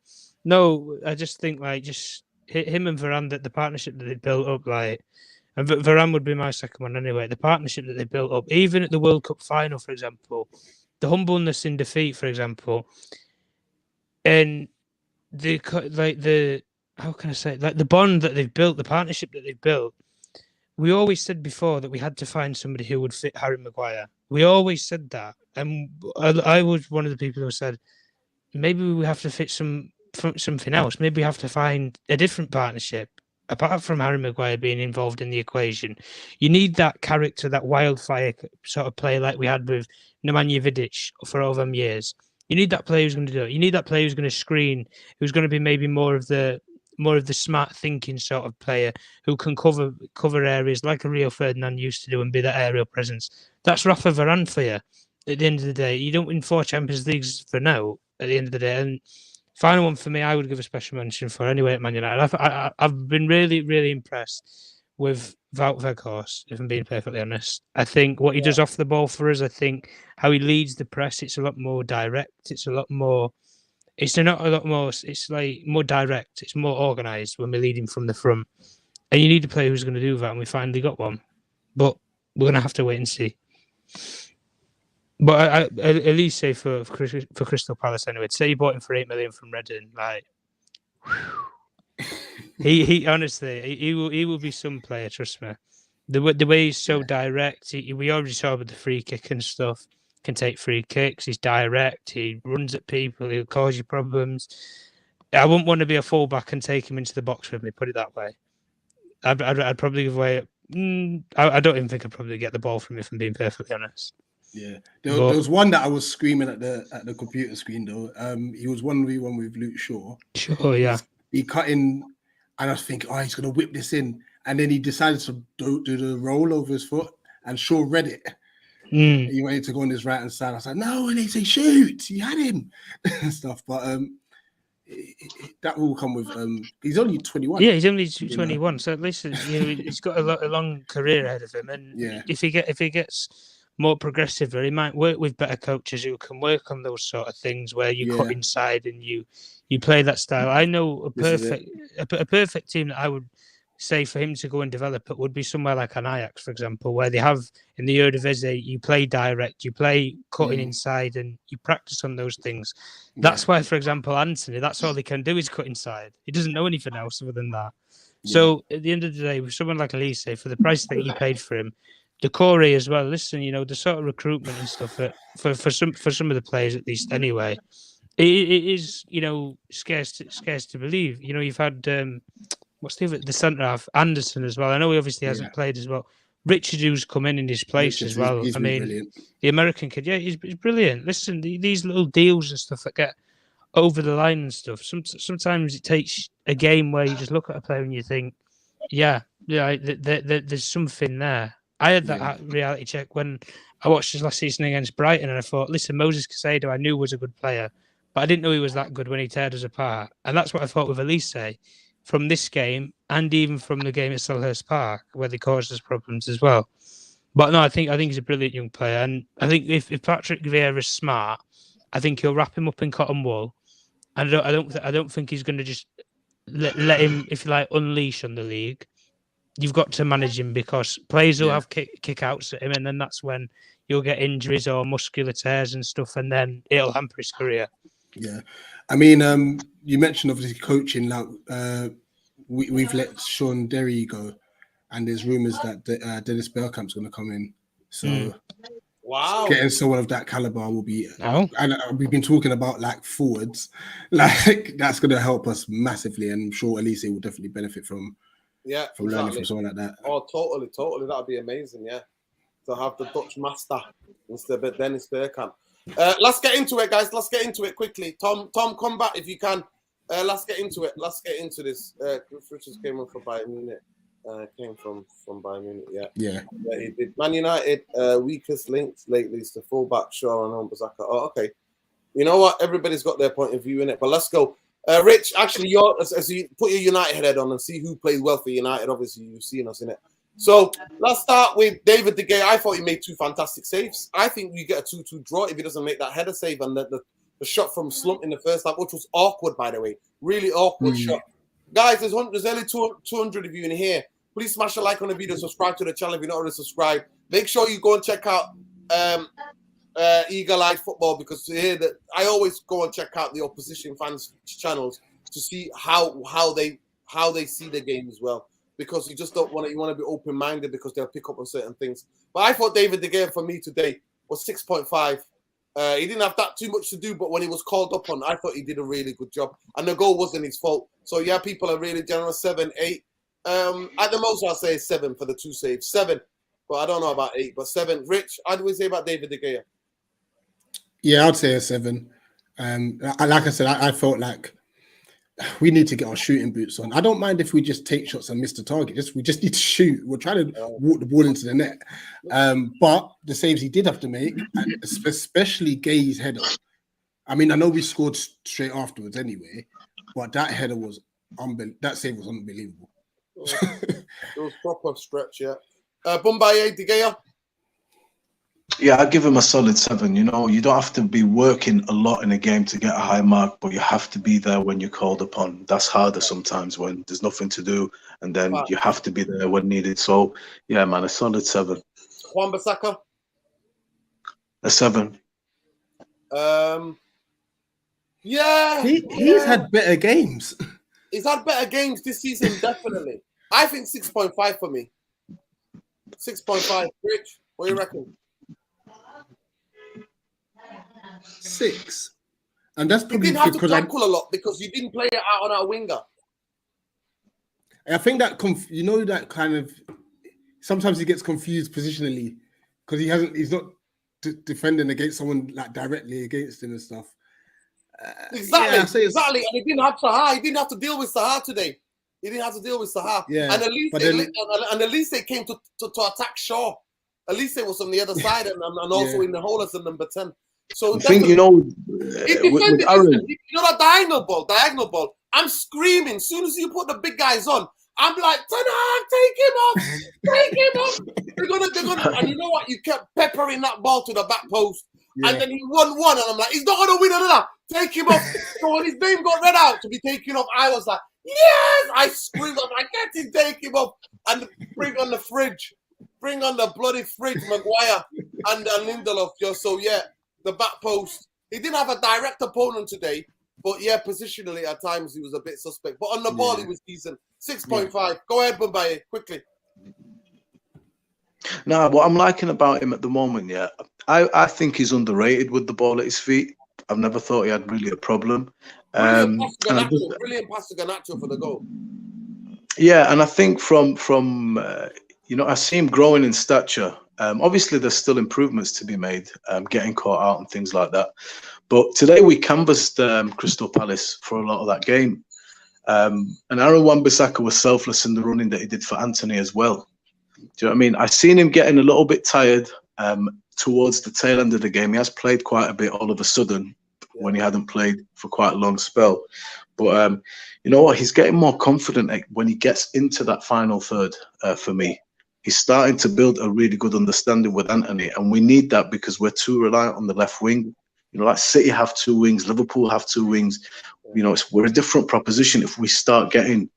no, I just think like just him and Varane, that the partnership that they built up, like, and Varane would be my second one anyway. The partnership that they built up, even at the World Cup final, for example, the humbleness in defeat, for example, and the how can I say it? Like the bond that they've built, the partnership that they've built. We always said before that we had to find somebody who would fit Harry Maguire. We always said that, and I was one of the people who said maybe we have to fit something else. Maybe we have to find a different partnership apart from Harry Maguire being involved in the equation. You need that character, that wildfire sort of player like we had with Nemanja Vidic for all them years. You need that player who's going to do it. You need that player who's going to screen, who's going to be maybe more of the smart thinking sort of player who can cover areas like a Rio Ferdinand used to do and be that aerial presence. That's Rafa Varane for you. At the end of the day, you don't win 4 Champions Leagues for now. At the end of the day, and final one for me, I would give a special mention for anyway at Man United. I've been really, really impressed with Wout Weghorst, if I'm being perfectly honest. I think what he does off the ball for us, I think how he leads the press, it's a lot more direct. It's like more direct. It's more organised when we're leading from the front. And you need a player who's going to do that, and we finally got one. But we're going to have to wait and see. But Olise for Crystal Palace anyway. To say you bought him for 8 million from Reading, like he honestly he will be some player. Trust me. The way he's so direct. We already saw with the free kick and stuff. Can take free kicks. He's direct. He runs at people. He'll cause you problems. I wouldn't want to be a fullback and take him into the box with me. Put it that way. I'd probably give away. I don't even think I'd probably get the ball from him, if I'm being perfectly honest. Yeah, there was one that I was screaming at the computer screen though. He was 1v1 with Luke Shaw. Sure, yeah. He cut in, and I was thinking, oh, he's gonna whip this in, and then he decided to do the roll over his foot, and Shaw read it. He wanted to go on his right hand side. I was like, no, and he said, shoot, he had him and stuff. But that will come with. He's only 21. Yeah, he's only 21. So at least he's got a long career ahead of him, and if he gets more progressive, he might work with better coaches who can work on those sort of things where you cut inside and you play that style. I know a perfect team that I would say for him to go and develop it would be somewhere like an Ajax, for example, where they have in the Eredivisie, you play direct, you play cutting inside, and you practice on those things. That's why, for example, Anthony, that's all he can do is cut inside. He doesn't know anything else other than that. So at the end of the day, with someone like Olise, for the price that you paid for him, the core as well. Listen, the sort of recruitment and stuff for some of the players, at least anyway, it is scarce to believe. You've had what's the centre half, Anderson as well. I know he obviously hasn't played as well. Richard, who's come in his place as well. He's brilliant. The American kid, he's brilliant. Listen, these little deals and stuff that get over the line and stuff. Sometimes it takes a game where you just look at a player and you think, there's something there. I had that reality check when I watched his last season against Brighton, and I thought, listen, Moses Caicedo I knew was a good player, but I didn't know he was that good when he teared us apart. And that's what I thought with Olise from this game, and even from the game at Selhurst Park, where they caused us problems as well. But no, I think he's a brilliant young player, and I think if Patrick Vieira's smart, I think he'll wrap him up in cotton wool, and I don't think he's going to just let him, if you like, unleash on the league. You've got to manage him, because players will have kick outs at him, and then that's when you'll get injuries or muscular tears and stuff, and then it'll hamper his career. Yeah, I mean, you mentioned obviously coaching. Now, we've let Sean Derry go, and there's rumours that Dennis Bergkamp's going to come in. So Wow. Getting someone of that caliber will be, No. and we've been talking about like forwards, like that's going to help us massively, and I'm sure Olise will definitely benefit from learning from someone like that. Oh, totally. That'd be amazing, yeah. To have the Dutch master instead of Dennis Bergkamp. Let's get into it, guys. Let's get into it quickly. Tom, come back if you can. Let's get into it. Let's get into this. Richards came on for Bayern Munich. Came from Bayern Munich, yeah, he did. Man United weakest links lately is the fullback Shaw and Wan-Bissaka. Oh, okay. You know what? Everybody's got their point of view in it, but let's go. Rich, actually, as you put your United head on and see who played well for United. Obviously, you've seen us in it. So let's start with David De Gea. I thought he made 2 fantastic saves. I think we get a 2-2 draw if he doesn't make that header save and the shot from Slump in the first half, which was awkward, by the way. Really awkward shot. Guys, there's only 200 of you in here. Please smash a like on the video, subscribe to the channel if you're not already subscribed. Make sure you go and check out Eagle Eyed Football, because to hear that, I always go and check out the opposition fans' channels to see how they see the game as well. Because you just don't want to. You want to be open-minded because they'll pick up on certain things. But I thought David De Gea for me today was 6.5. He didn't have that too much to do, but when he was called up on, I thought he did a really good job. And the goal wasn't his fault. So yeah, people are really generous. 7, 8. At the most, I'll say 7 for the 2 saves. 7. But I don't know about 8, but 7. Rich, how do we say about David De Gea? Yeah, I'd say a 7. Like I said, I felt like we need to get our shooting boots on. I don't mind if we just take shots and miss the target. We just need to shoot. We're trying to walk the ball into the net. But the saves he did have to make, especially Gay's header. I mean, I know we scored straight afterwards anyway, but that header was that save was unbelievable. It was proper stretch, yeah. Bombay, De Gea. Yeah, I give him a solid 7. You know, you don't have to be working a lot in a game to get a high mark, but you have to be there when you're called upon. That's harder sometimes when there's nothing to do, and then you have to be there when needed. So, yeah, man, a solid 7. Wan-Bissaka. A 7. Yeah. He's had better games. He's had better games this season, definitely. I think 6.5 for me. 6.5. Rich, what do you reckon? 6. And that's probably you didn't have because to tackle a lot because you didn't play it out on our winger. I think that that kind of sometimes he gets confused positionally because he's not defending against someone like directly against him and stuff. Exactly. And he didn't have Sahar. He didn't have to deal with Sahar today. He didn't have to deal with Sahar. Yeah. And Olise came to attack Shaw. Olise was on the other side and also in the hole as a number 10. So I think, with Aaron, that diagonal ball. I'm screaming. As soon as you put the big guys on, I'm like, Ten Hag, take him off. They're gonna, and you know what? You kept peppering that ball to the back post, and then he won one, and I'm like, he's not gonna win another. Take him off. So when his name got read out to be taken off, I was like, yes! I screamed, I'm like, get him, take him off, and bring on the fridge, bring on the bloody fridge, Maguire and Lindelof. So yeah. The back post. He didn't have a direct opponent today, but yeah, positionally at times he was a bit suspect. But on the ball, he was decent. 6.5. Yeah. Go ahead, Bombay, quickly. No, what I'm liking about him at the moment, I think he's underrated with the ball at his feet. I've never thought he had really a problem. Brilliant pass to Garnacho for the goal. Yeah, and I think from I see him growing in stature. Obviously, there's still improvements to be made, getting caught out and things like that. But today we canvassed Crystal Palace for a lot of that game. And Aaron Wan-Bissaka was selfless in the running that he did for Anthony as well. Do you know what I mean? I've seen him getting a little bit tired towards the tail end of the game. He has played quite a bit all of a sudden when he hadn't played for quite a long spell. But you know what? He's getting more confident when he gets into that final third for me. He's starting to build a really good understanding with Anthony, and we need that because we're too reliant on the left wing. You know, like City have 2 wings, Liverpool have 2 wings. You know, we're a different proposition if we start getting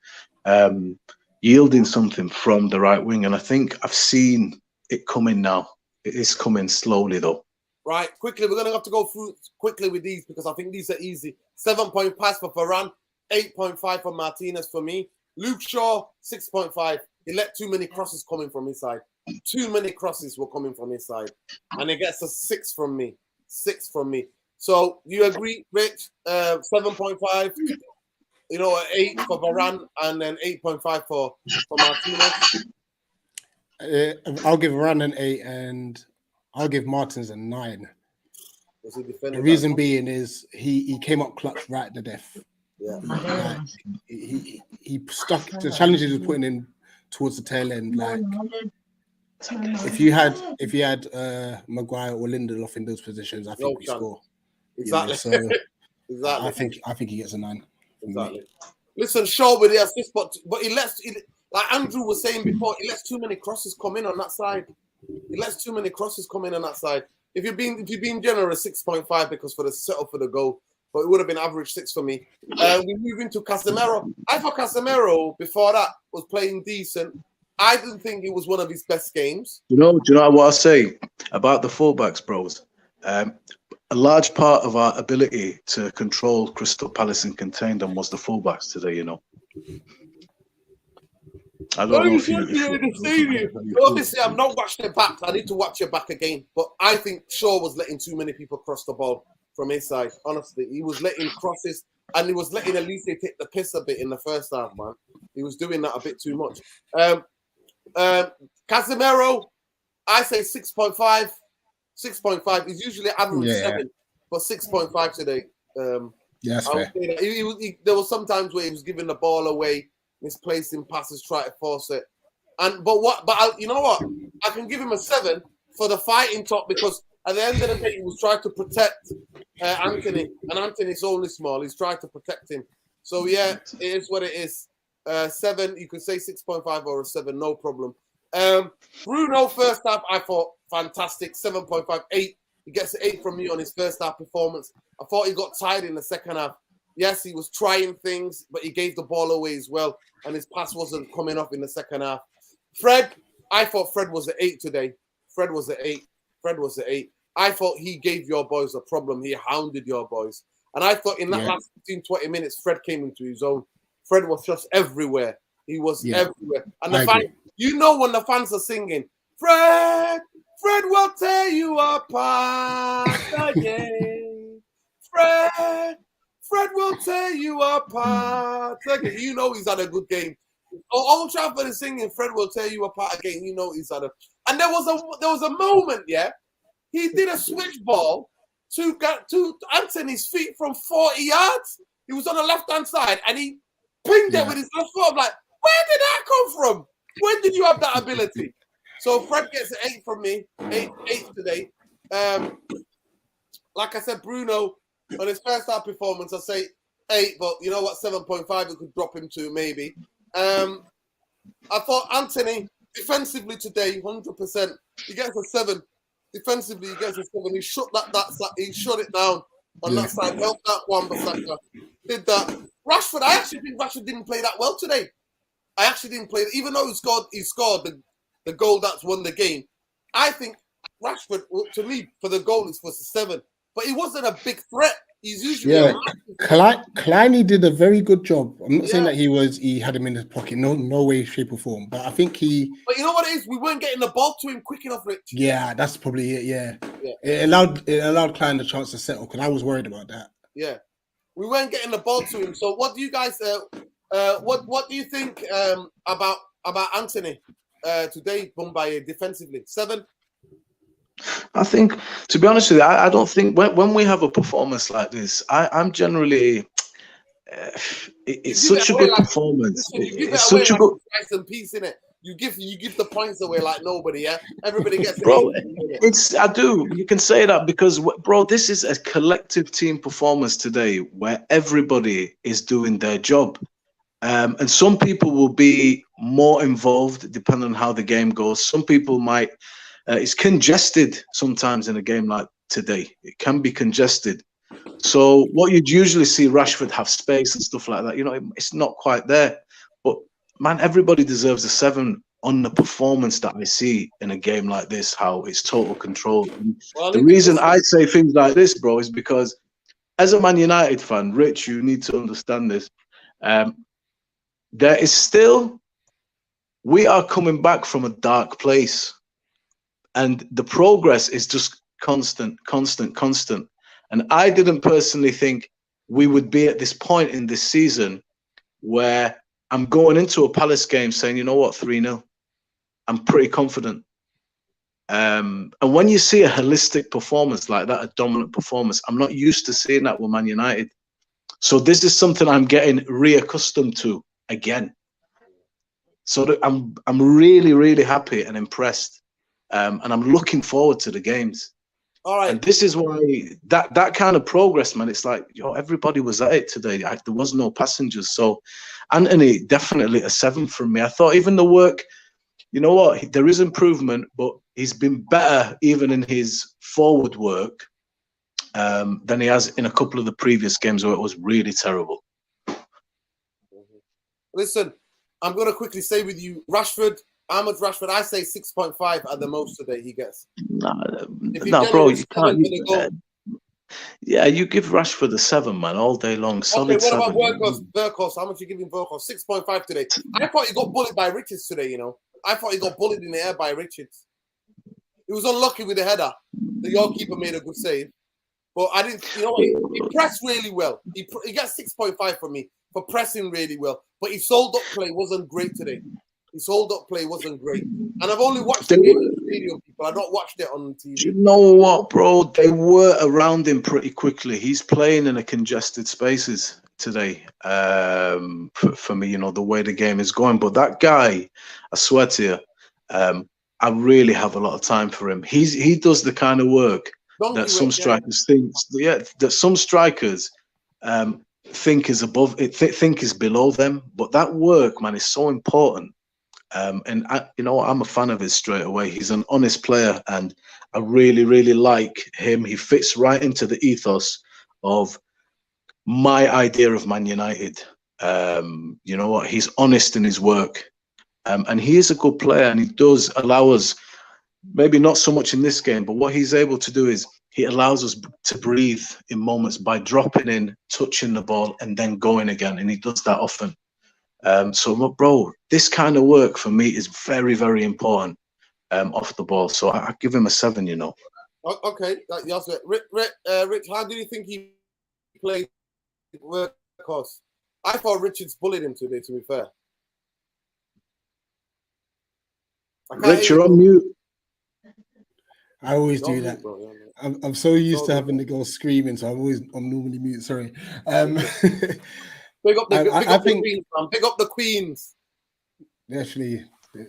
yielding something from the right wing. And I think I've seen it coming now. It is coming slowly, though. Right, quickly, we're going to have to go through quickly with these because I think these are easy. 7-point pass for Varane, 8.5 for Martinez for me. Luke Shaw, 6.5. He let too many crosses coming from his side. too many crosses were coming from his side, and it gets a 6 from me. 6 from me. So you agree, Rich? 7.5. You know, 8 for Varane, and then 8.5 for Martinez. I'll give Varane an 8, and I'll give Martins a 9. The reason that being is he came up clutch right at the death. Yeah. Like, he stuck the challenges he was putting in towards the tail end. Like if you had Maguire or Lindelof in those positions, I think we score. Exactly. You know, so exactly. I think he gets a 9. Exactly. Listen, Shaw with the assist, but he lets, like Andrew was saying before, he lets too many crosses come in on that side. He lets too many crosses come in on that side. If you're being generous, 6.5 because for the setup for the goal, but it would have been average 6 for me. We move into Casemiro. I thought Casemiro before that was playing decent. I didn't think it was one of his best games. Do you know what I say about the fullbacks, bros? A large part of our ability to control Crystal Palace and contain them was the fullbacks today, you know. I don't know if you obviously, I've not watched it back. I need to watch it back again. But I think Shaw was letting too many people cross the ball from his side. Honestly, he was letting crosses, and he was letting Olise take the piss a bit in the first half, man. He was doing that a bit too much. Casemiro, I say 6.5. 6.5. He's usually average 7, but 6.5 today. Yeah, that's fair. There was some times where he was giving the ball away, misplacing passes, try to force it. You know what? I can give him a 7 for the fighting top, because at the end of the day, he was trying to protect Anthony, and Anthony's only small. He's trying to protect him. So yeah, it is what it is. 7, you could say 6.5 or a 7, no problem. Bruno first half, I thought fantastic. 7.5, 8. He gets an 8 from me on his first half performance. I thought he got tired in the second half. Yes, he was trying things, but he gave the ball away as well, and his pass wasn't coming off in the second half. Fred, I thought Fred was an 8 today. Fred was an 8. I thought he gave your boys a problem. He hounded your boys. And I thought in that last 15, 20 minutes, Fred came into his own. Fred was just everywhere. He was everywhere. And the fans, you know, when the fans are singing, Fred will tear you apart again. Fred will tear you apart again. You know he's had a good game. Old Trafford is singing, Fred will tear you apart again. You know he's had a... And there was a moment, he did a switch ball to Anthony's feet from 40 yards. He was on the left-hand side, and he pinged it with his left foot. I'm like, where did that come from? When did you have that ability? So Fred gets an 8 from me. 8 today. Like I said, Bruno, on his first half performance, I say 8, but you know what? 7.5, we could drop him to maybe. I thought Anthony, defensively today, 100%. He gets a 7. Defensively, he gets a 7. He shut he shut it down on that side. Helped that one, but Saka did that. Rashford, I actually think Rashford didn't play that well today. I actually didn't play it, even though he scored the goal that's won the game. I think Rashford, to me, for the goal, is was a 7. But he wasn't a big threat. He's usually Kleiny did a very good job. I'm not saying that he had him in his pocket, no way, shape or form. But I think But you know what it is? We weren't getting the ball to him quick enough, Rich. Yeah, that's probably it. Yeah. It allowed Klein the chance to settle, because I was worried about that. Yeah, we weren't getting the ball to him. So what do you guys? What do you think about Anthony today, Bombay, defensively? 7. I think, to be honest with you, I don't think when we have a performance like this, I'm generally it's such a good performance. It's such a good piece in it. You give the points away like nobody. Everybody gets it. Bro, I do. You can say that because, bro, this is a collective team performance today where everybody is doing their job. And some people will be more involved depending on how the game goes. Some people might. It's congested sometimes in a game like today. It can be congested. So what you'd usually see Rashford have space and stuff like that, you know, it's not quite there. But man, everybody deserves a 7 on the performance that I see in a game like this, how it's total control. The reason I say things like this, bro, is because as a Man United fan, Rich, you need to understand this. There is still we are coming back from a dark place, and the progress is just constant. And I didn't personally think we would be at this point in this season where I'm going into a Palace game saying, you know what, 3-0. I'm pretty confident. And when you see a holistic performance like that, a dominant performance, I'm not used to seeing that with Man United. So this is something I'm getting reaccustomed to again. So that I'm really, really happy and impressed. And I'm looking forward to the games. All right. And this is why that kind of progress, man, it's like, everybody was at it today. There was no passengers. So Anthony, definitely a 7 from me. I thought even the work, you know what, there is improvement, but he's been better even in his forward work than he has in a couple of the previous games where it was really terrible. Listen, I'm going to quickly say with you, Ahmed Rashford, I say 6.5 at the most today he gets. No, bro, you can't. Yeah, you give Rashford a 7, man, all day long. Solid. Okay, what 7. about Weghorst? How much you giving Weghorst? 6.5 today. I thought he got bullied by Richards today, you know. I thought he got bullied in the air by Richards. He was unlucky with the header. The goalkeeper made a good save. But I didn't, you know what? He pressed really well. He got 6.5 from me for pressing really well. But his hold-up play wasn't great today. His hold-up play wasn't great. And I've only watched the game on the video, people. I've not watched it on TV. Do you know what, bro? They were around him pretty quickly. He's playing in a congested spaces today. For me, you know, the way the game is going. But that guy, I swear to you, I really have a lot of time for him. He does the kind of work that some strikers think. Yeah, that some strikers think is above it, think is below them. But that work, man, is so important. And you know, I'm a fan of his straight away. He's an honest player, and I really, really like him. He fits right into the ethos of my idea of Man United. You know what? He's honest in his work, and he is a good player, and he does allow us, maybe not so much in this game, but what he's able to do is he allows us to breathe in moments by dropping in, touching the ball, and then going again, and he does that often. So, bro, this kind of work for me is very, very important off the ball. So I give him a 7, you know. Okay, Rich, how do you think he played Weghorst? I thought Richards bullied him today, to be fair. Rich, you're on mute. I always do that. I'm so used to having the girl screaming, so I'm normally mute. Sorry. Big up the Queens, man. Big up the Queens. Actually,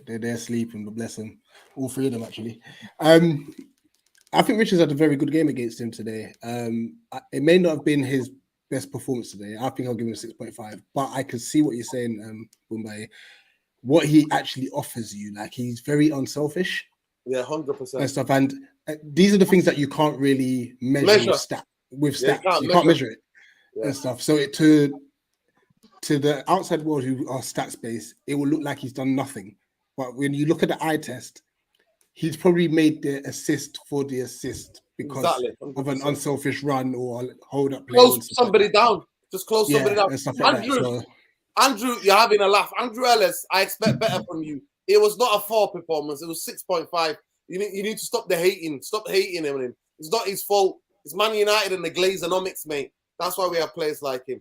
they're sleeping, but bless them. All 3 of them, actually. I think Richards had a very good game against him today. It may not have been his best performance today. I think I'll give him a 6.5. But I can see what you're saying, Boombaye. What he actually offers you. Like, he's very unselfish. Yeah, 100%. And stuff. And these are the things that you can't really measure with stats. You can't measure it and stuff. So to the outside world who are stats based, it will look like he's done nothing. But when you look at the eye test, he's probably made the assist for the assist because of an unselfish run or hold up play. Close somebody down. Just close somebody down. And stuff like Andrew, you're having a laugh. Andrew Ellis, I expect better from you. It was not a 4 performance. It was 6.5. You need to stop the hating. Stop hating him. It's not his fault. It's Man United and the Glazeonomics, mate. That's why we have players like him.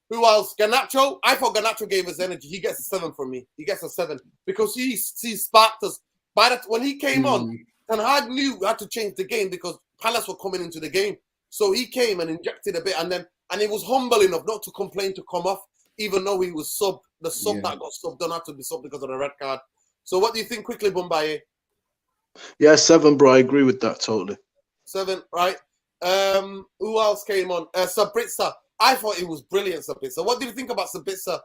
Who else? Garnacho. I thought Garnacho gave us energy. He gets a 7 from me. He gets a 7 because he sparked us. When he came on, Ten Hag knew we had to change the game because Palace were coming into the game. So he came and injected a bit, and he was humble enough not to complain to come off, even though he was subbed. The sub that got subbed don't have to be subbed because of the red card. So what do you think quickly, Boombaye? Yeah, 7, bro. I agree with that totally. 7, right? Who else came on? Sabitzer. I thought it was brilliant, Sabitzer. What do you think about Sabitzer,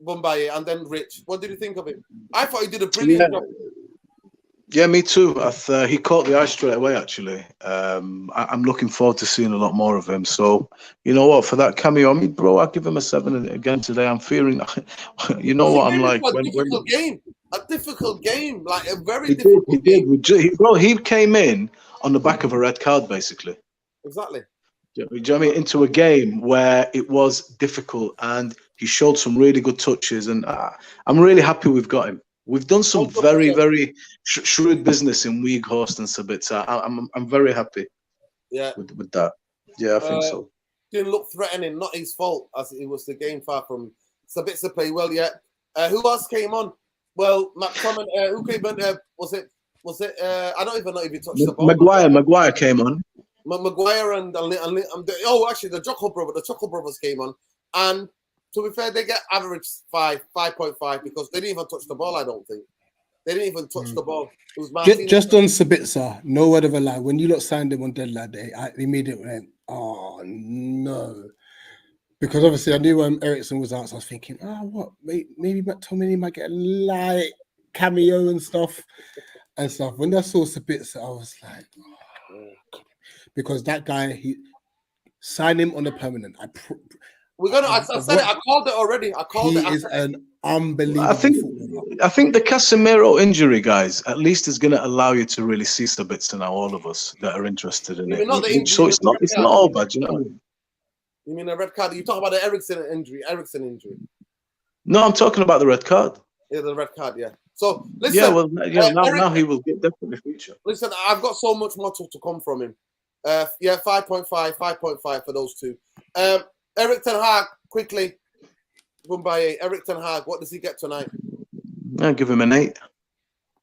Boombaye, and then Rich? What did you think of it? I thought he did a brilliant job. Yeah, me too. He caught the eye straight away, actually. I'm looking forward to seeing a lot more of him. So, you know what? For that cameo, I mean, bro, I'll give him a 7 again today. I'm fearing, you know what I'm like. A difficult game, like a very difficult game. Bro, he came in on the back of a red card, basically. Exactly. Do you know what I mean? Into a game where it was difficult, and He showed some really good touches, and I'm really happy we've got him. We've done some very, very shrewd business in Weghorst and Sabitzer. I'm very happy. Yeah, with that. Yeah, I think so. Didn't look threatening. Not his fault, as it was the game far from Sabitzer play well yet. Who else came on? Well, Matt Comment. Who came on? Was it? I don't even know if he touched the ball. Maguire came on. Maguire and actually the Chuckle brothers came on, and to be fair, they get average 5.5 because they didn't even touch the ball. I don't think they didn't even touch the ball. It was Martinez. Just on Sabitzer, no word of a lie. When you lot signed him on deadline day, I immediately went, "Oh no," because obviously I knew when Eriksen was out, so I was thinking, what? Maybe McTominay might get a light cameo and stuff. When I saw Sabitzer, I was like, because that guy, he signed him on a permanent. We're gonna. I said it. I called it already. He is an unbelievable. I think the Casemiro injury, guys, at least is going to allow you to really see Sabitzer now. All of us that are interested in it. So it's not all bad, you know what I mean? You mean a red card? You talk about the Eriksen injury. No, I'm talking about the red card. Yeah, the red card. Yeah. So listen. Yeah, well, now he will get definitely feature. Listen, I've got so much more to come from him. 5.5 for those two. Erik ten Hag, quickly. Erik ten Hag, what does he get tonight? I'll give him an 8.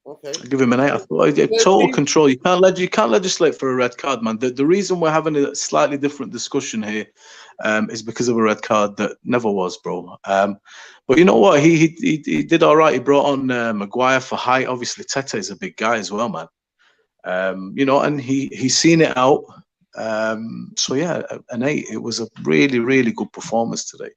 Okay. I'll give him an 8. I thought total control. You can't legislate for a red card, man. The reason we're having a slightly different discussion here is because of a red card that never was, bro. But you know what? He did all right. He brought on Maguire for height. Obviously, Tete is a big guy as well, man. And he's seen it out. So yeah, an 8. It was a really, really good performance today.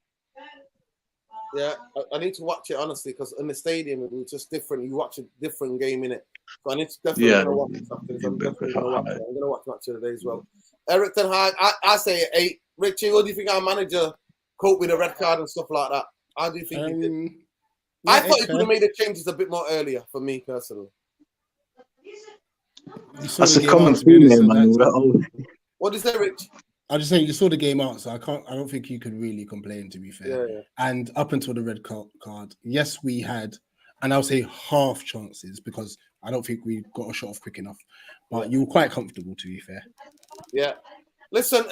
Yeah, I need to watch it honestly because in the stadium it was just different. You watch a different game in it. So I need to definitely watch something. So I'm definitely gonna watch it. I'm gonna watch match of the day as well. Erik ten Hag, I say 8. Richie, what do you think our manager coped with a red card and stuff like that? How do you think he did? I thought he could have made the changes a bit more earlier for me personally. That's a common theme here, man. What is that, Rich? I'm just saying you saw the game out, so I don't think you could really complain, to be fair. Yeah. And up until the red card, yes, we had, and I'll say half chances because I don't think we got a shot off quick enough. But you were quite comfortable, to be fair. Yeah. Listen,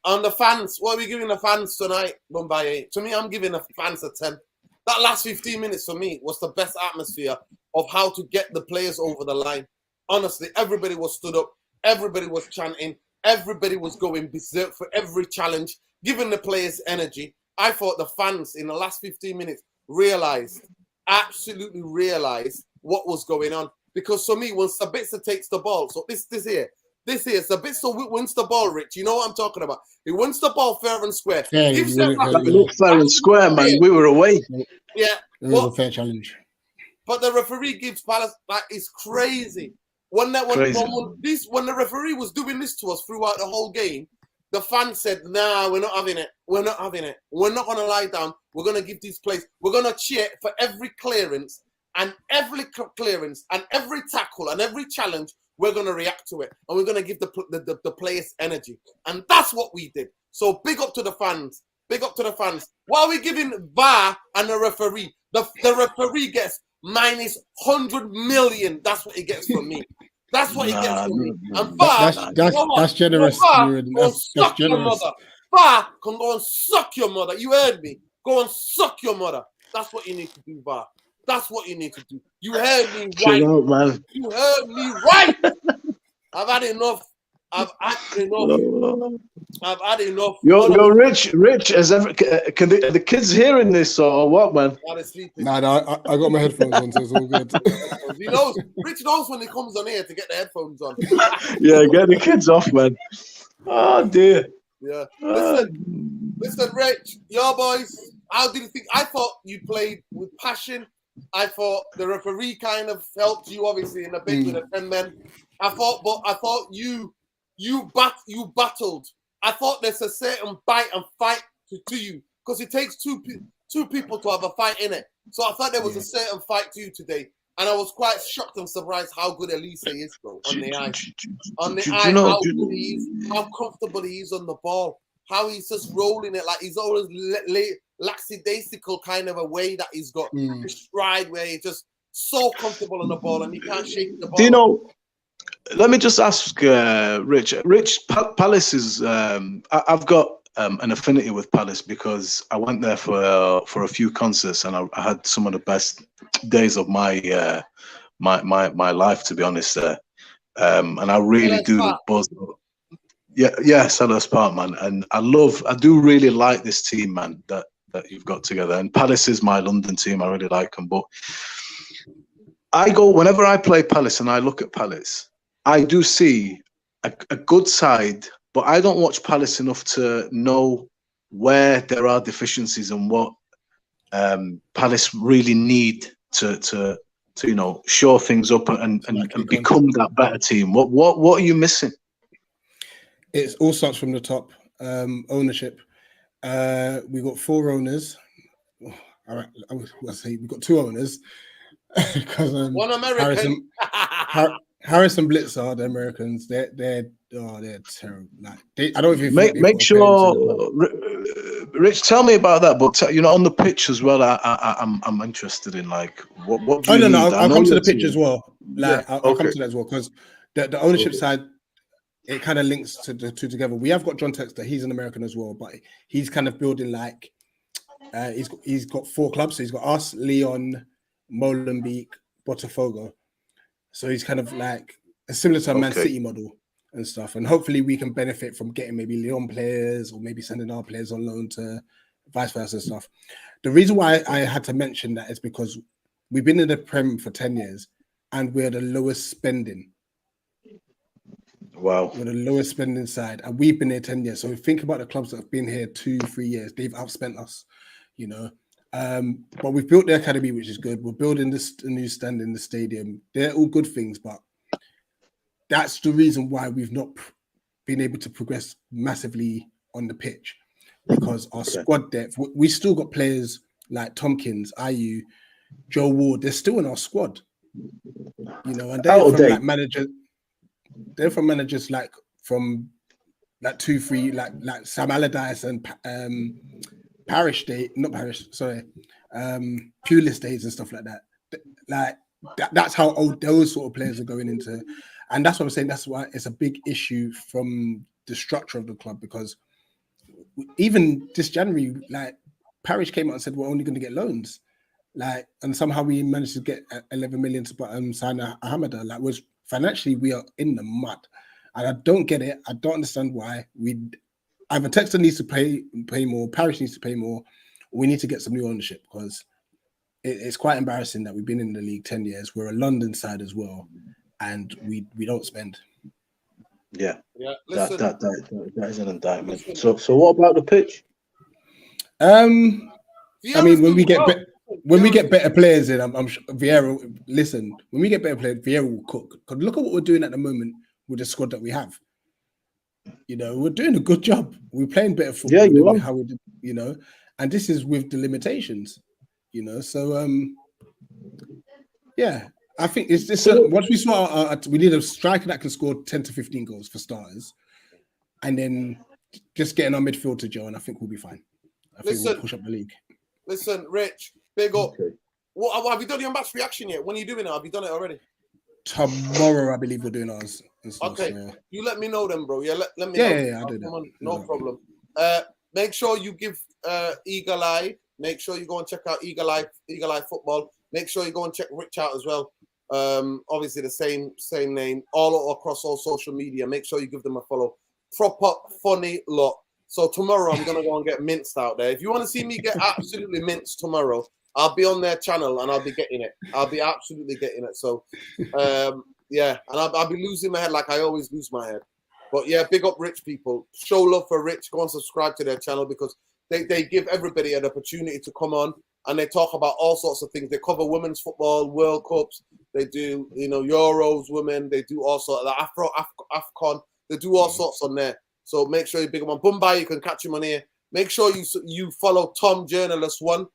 on the fans, what are we giving the fans tonight, Bombay? To me, I'm giving the fans a 10. That last 15 minutes for me was the best atmosphere of how to get the players over the line. Honestly, everybody was stood up. Everybody was chanting. Everybody was going berserk for every challenge, giving the players energy. I thought the fans in the last 15 minutes absolutely realized what was going on. Because for me, when Sabitzer takes the ball, so this here, Sabitzer wins the ball, Rich. You know what I'm talking about. He wins the ball fair and square. Yeah, fair and square, man. We were away. Yeah. It was a fair challenge. But the referee gives Palace, that is crazy. When the referee was doing this to us throughout the whole game, the fans said, "Nah, we're not having it. We're not having it. We're not going to lie down. We're going to give these players. We're going to cheer for every clearance and every tackle and every challenge. We're going to react to it, and we're going to give the players energy." And that's what we did. So big up to the fans. Big up to the fans. What are we giving VAR and the referee? The referee gets minus 100 million. That's what he gets from me. That's what he gets from me. And VAR, that's generous. That's generous. VAR can go and suck your mother. You heard me. Go and suck your mother. That's what you need to do, VAR. That's what you need to do. You heard me right. Chill out, man. You heard me right. I've had enough. I've had enough. Yo, Rich, as ever, can the kids hearing this or what, man? Nah, I got my headphones on, so it's all good. He knows. Rich knows when he comes on here to get the headphones on. Yeah, get the kids off, man. Oh dear. Yeah. Listen, Rich, your boys. How did you think? I thought you played with passion. I thought the referee kind of helped you, obviously, in a bit with the 10 men. I thought you battled. I thought there's a certain bite and fight to you because it takes two people to have a fight in it. So I thought there was a certain fight to you today, and I was quite shocked and surprised how good Olise is, bro, on the ice. On the ice, how good he is, how comfortable he is on the ball, how he's just rolling it like he's always lackadaisical kind of a way that he's got his stride, where he's just so comfortable on the ball and he can't shake the ball. Do you know? Let me just ask Rich. Palace is. I've got an affinity with Palace because I went there for a few concerts and I had some of the best days of my my life, to be honest. There, and I really do buzz. Yeah, Selhurst Park, man, and I do really like this team, man, that you've got together. And Palace is my London team. I really like them, but whenever I play Palace and I look at Palace, I do see a good side, but I don't watch Palace enough to know where there are deficiencies and what Palace really need to shore things up and become that better team. What are you missing? It all starts from the top. Ownership. We got 4 owners. I would say we got 2 owners because one American. Harris and Blitzer, the Americans, they're terrible. Like, I don't even make sure. Rich, tell me about that. But on the pitch as well, I'm interested in like what do you need? I'll come to the pitch as well. Like yeah, I'll come to that as well because the ownership side, it kind of links to the two together. We have got John Texter, he's an American as well, but he's kind of building like he's got 4 clubs. So he's got us, Leon, Molenbeek, Botafogo. So he's kind of like similar to a Man City model and stuff. And hopefully we can benefit from getting maybe Leon players or maybe sending our players on loan to vice versa and stuff. The reason why I had to mention that is because we've been in the Prem for 10 years and we're the lowest spending. Wow. We're the lowest spending side, and we've been here 10 years. So think about the clubs that have been here 2-3 years. They've outspent us, But we've built the academy, which is good. We're building a new stand in the stadium. They're all good things, but that's the reason why we've not been able to progress massively on the pitch, because our squad depth, we still got players like Tompkins, Ayew, Joe Ward. They're still in our squad, and they're from like managers. They're from managers like from like 2-3, like Sam Allardyce and Pulis days and stuff like that. Like that's how old those sort of players are going into, and that's what I'm saying. That's why it's a big issue from the structure of the club, because even this January, like Parish came out and said we're only going to get loans, and somehow we managed to get 11 million to sign Hamada. Like, was financially we are in the mud, and I don't get it. I don't understand why. Either Texter needs to pay more, Parish needs to pay more, or we need to get some new ownership, because it's quite embarrassing that we've been in the league 10 years. We're a London side as well, and we don't spend. Yeah. Listen, that is an indictment. Listen. So what about the pitch? I mean, when we get better players in, I'm sure Vieira. Listen, when we get better players, Vieira will cook. Because look at what we're doing at the moment with the squad that we have. We're doing a good job. We're playing better football. Yeah, how we do, and this is with the limitations. So I think it's this. Once we saw we need a striker that can score 10 to 15 goals for starters, and then just getting our midfield to gel, and I think we'll be fine. I think we'll push up the league. Listen, Rich, big up. Okay. What have you done your match reaction yet? When are you doing it? Have you done it already? Tomorrow, I believe we're doing ours. Stuff, okay, so. You let me know then, bro. Yeah, let me know. Yeah, I'll do that. No problem. Make sure you give Eagle Eye. Make sure you go and check out Eagle Eye Football. Make sure you go and check Rich out as well. Obviously the same name all across all social media. Make sure you give them a follow. Proper funny lot. So tomorrow I'm gonna go and get minced out there. If you want to see me get absolutely minced tomorrow, I'll be on their channel and I'll be getting it. I'll be absolutely getting it. So and I'll be losing my head like I always lose my head. But yeah, big up Rich people. Show love for Rich. Go and subscribe to their channel, because they give everybody an opportunity to come on and they talk about all sorts of things. They cover women's football, World Cups. They do, Euros, women. They do all sorts of AFCON. They do all sorts on there. So make sure you big them on Busby. You can catch him on here. Make sure you follow Tom Journalist 1.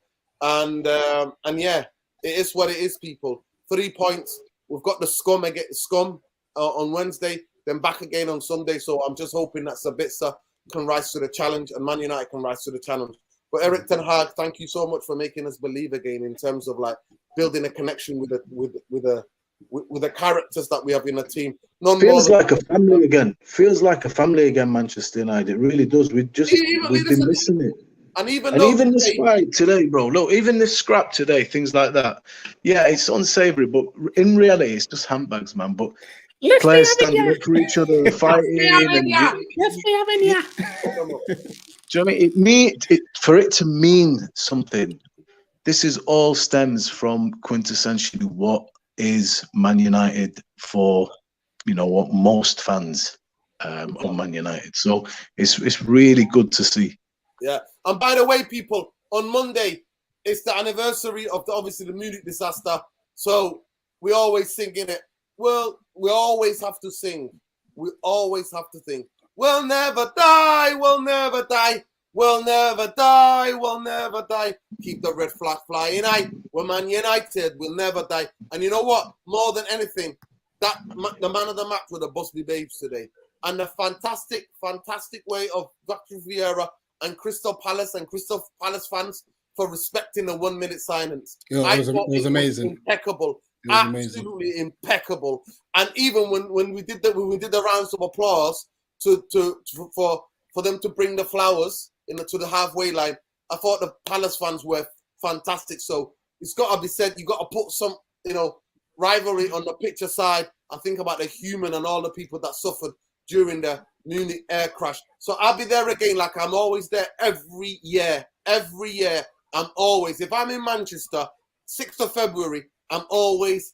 And yeah, it is what it is, people. 3 points. We've got the scum on Wednesday, then back again on Sunday. So I'm just hoping that Sabitzer can rise to the challenge and Man United can rise to the challenge. But Eric Ten Hag, thank you so much for making us believe again in terms of like building a connection with the characters that we have in the team. Feels like a family again. Feels like a family again, Manchester United. It really does. We've been missing it. And even this fight today, bro. Look, even this scrap today, things like that. Yeah, it's unsavory, but in reality, it's just handbags, man. But players standing up for each other and fighting. Yes, we have in Do you know what I mean? For it to mean something, this is all stems from quintessentially what is Man United for, what most fans of Man United. So it's really good to see. Yeah. And by the way, people, on Monday, it's the anniversary of obviously the Munich disaster. So we always sing in it. Well, we always have to sing. We always have to think. We'll never die. We'll never die. We'll never die. We'll never die. Keep the red flag flying high. We're Man United. We'll never die. And you know what? More than anything, the man of the match were the Busby Babes today. And the fantastic way of Dr. Vieira and Crystal Palace fans for respecting the 1 minute silence. Yeah, it was amazing. Impeccable. Absolutely impeccable. And even when we did the rounds of applause for them to bring the flowers to the halfway line, I thought the Palace fans were fantastic. So it's got to be said, you got to put some rivalry on the picture side and think about the human and all the people that suffered during the Munich air crash. So I'll be there again, like I'm always there every year. Every year, I'm always, if I'm in Manchester, 6th of February, I'm always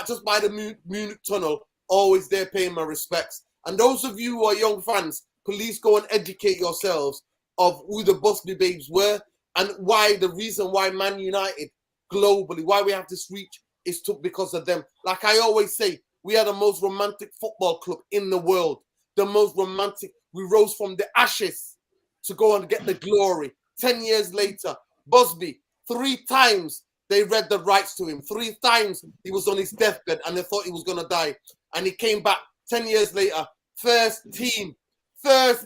just by the Munich tunnel, always there paying my respects. And those of you who are young fans, please go and educate yourselves of who the Busby Babes were and why the reason why Man United globally, why we have this reach is because of them. Like I always say, we are the most romantic football club in the world. The most romantic. We rose from the ashes to go and get the glory. 10 years later, Busby, 3 times they read the rights to him. 3 times he was on his deathbed and they thought he was going to die. And he came back 10 years later, first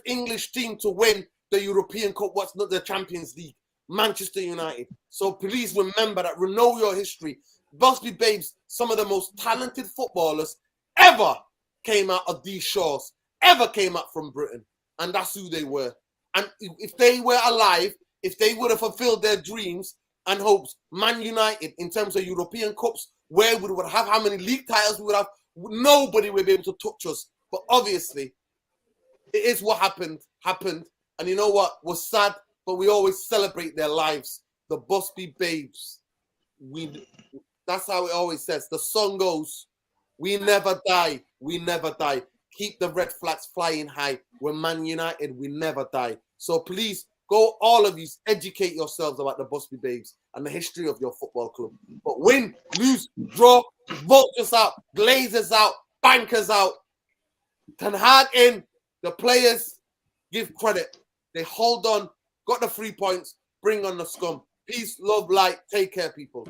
English team to win the European Cup, what's not the Champions League, Manchester United. So please remember that, know your history. Busby Babes, some of the most talented footballers ever came out of these shores, ever came out from Britain. And that's who they were. And if they were alive, if they would have fulfilled their dreams and hopes, Man United, in terms of European Cups, where we would have, how many league titles we would have, nobody would be able to touch us. But obviously, it is what happened. And you know what? Was sad, but we always celebrate their lives. The Busby Babes. That's how it always says. The song goes, we never die. We never die. Keep the red flags flying high. We're Man United. We never die. So please, go, all of you, educate yourselves about the Busby Babes and the history of your football club. But win, lose, draw, vultures out, glazers out, bankers out, Ten Hag in, the players give credit. They hold on, got the 3 points, bring on the scum. Peace, love, light. Take care, people.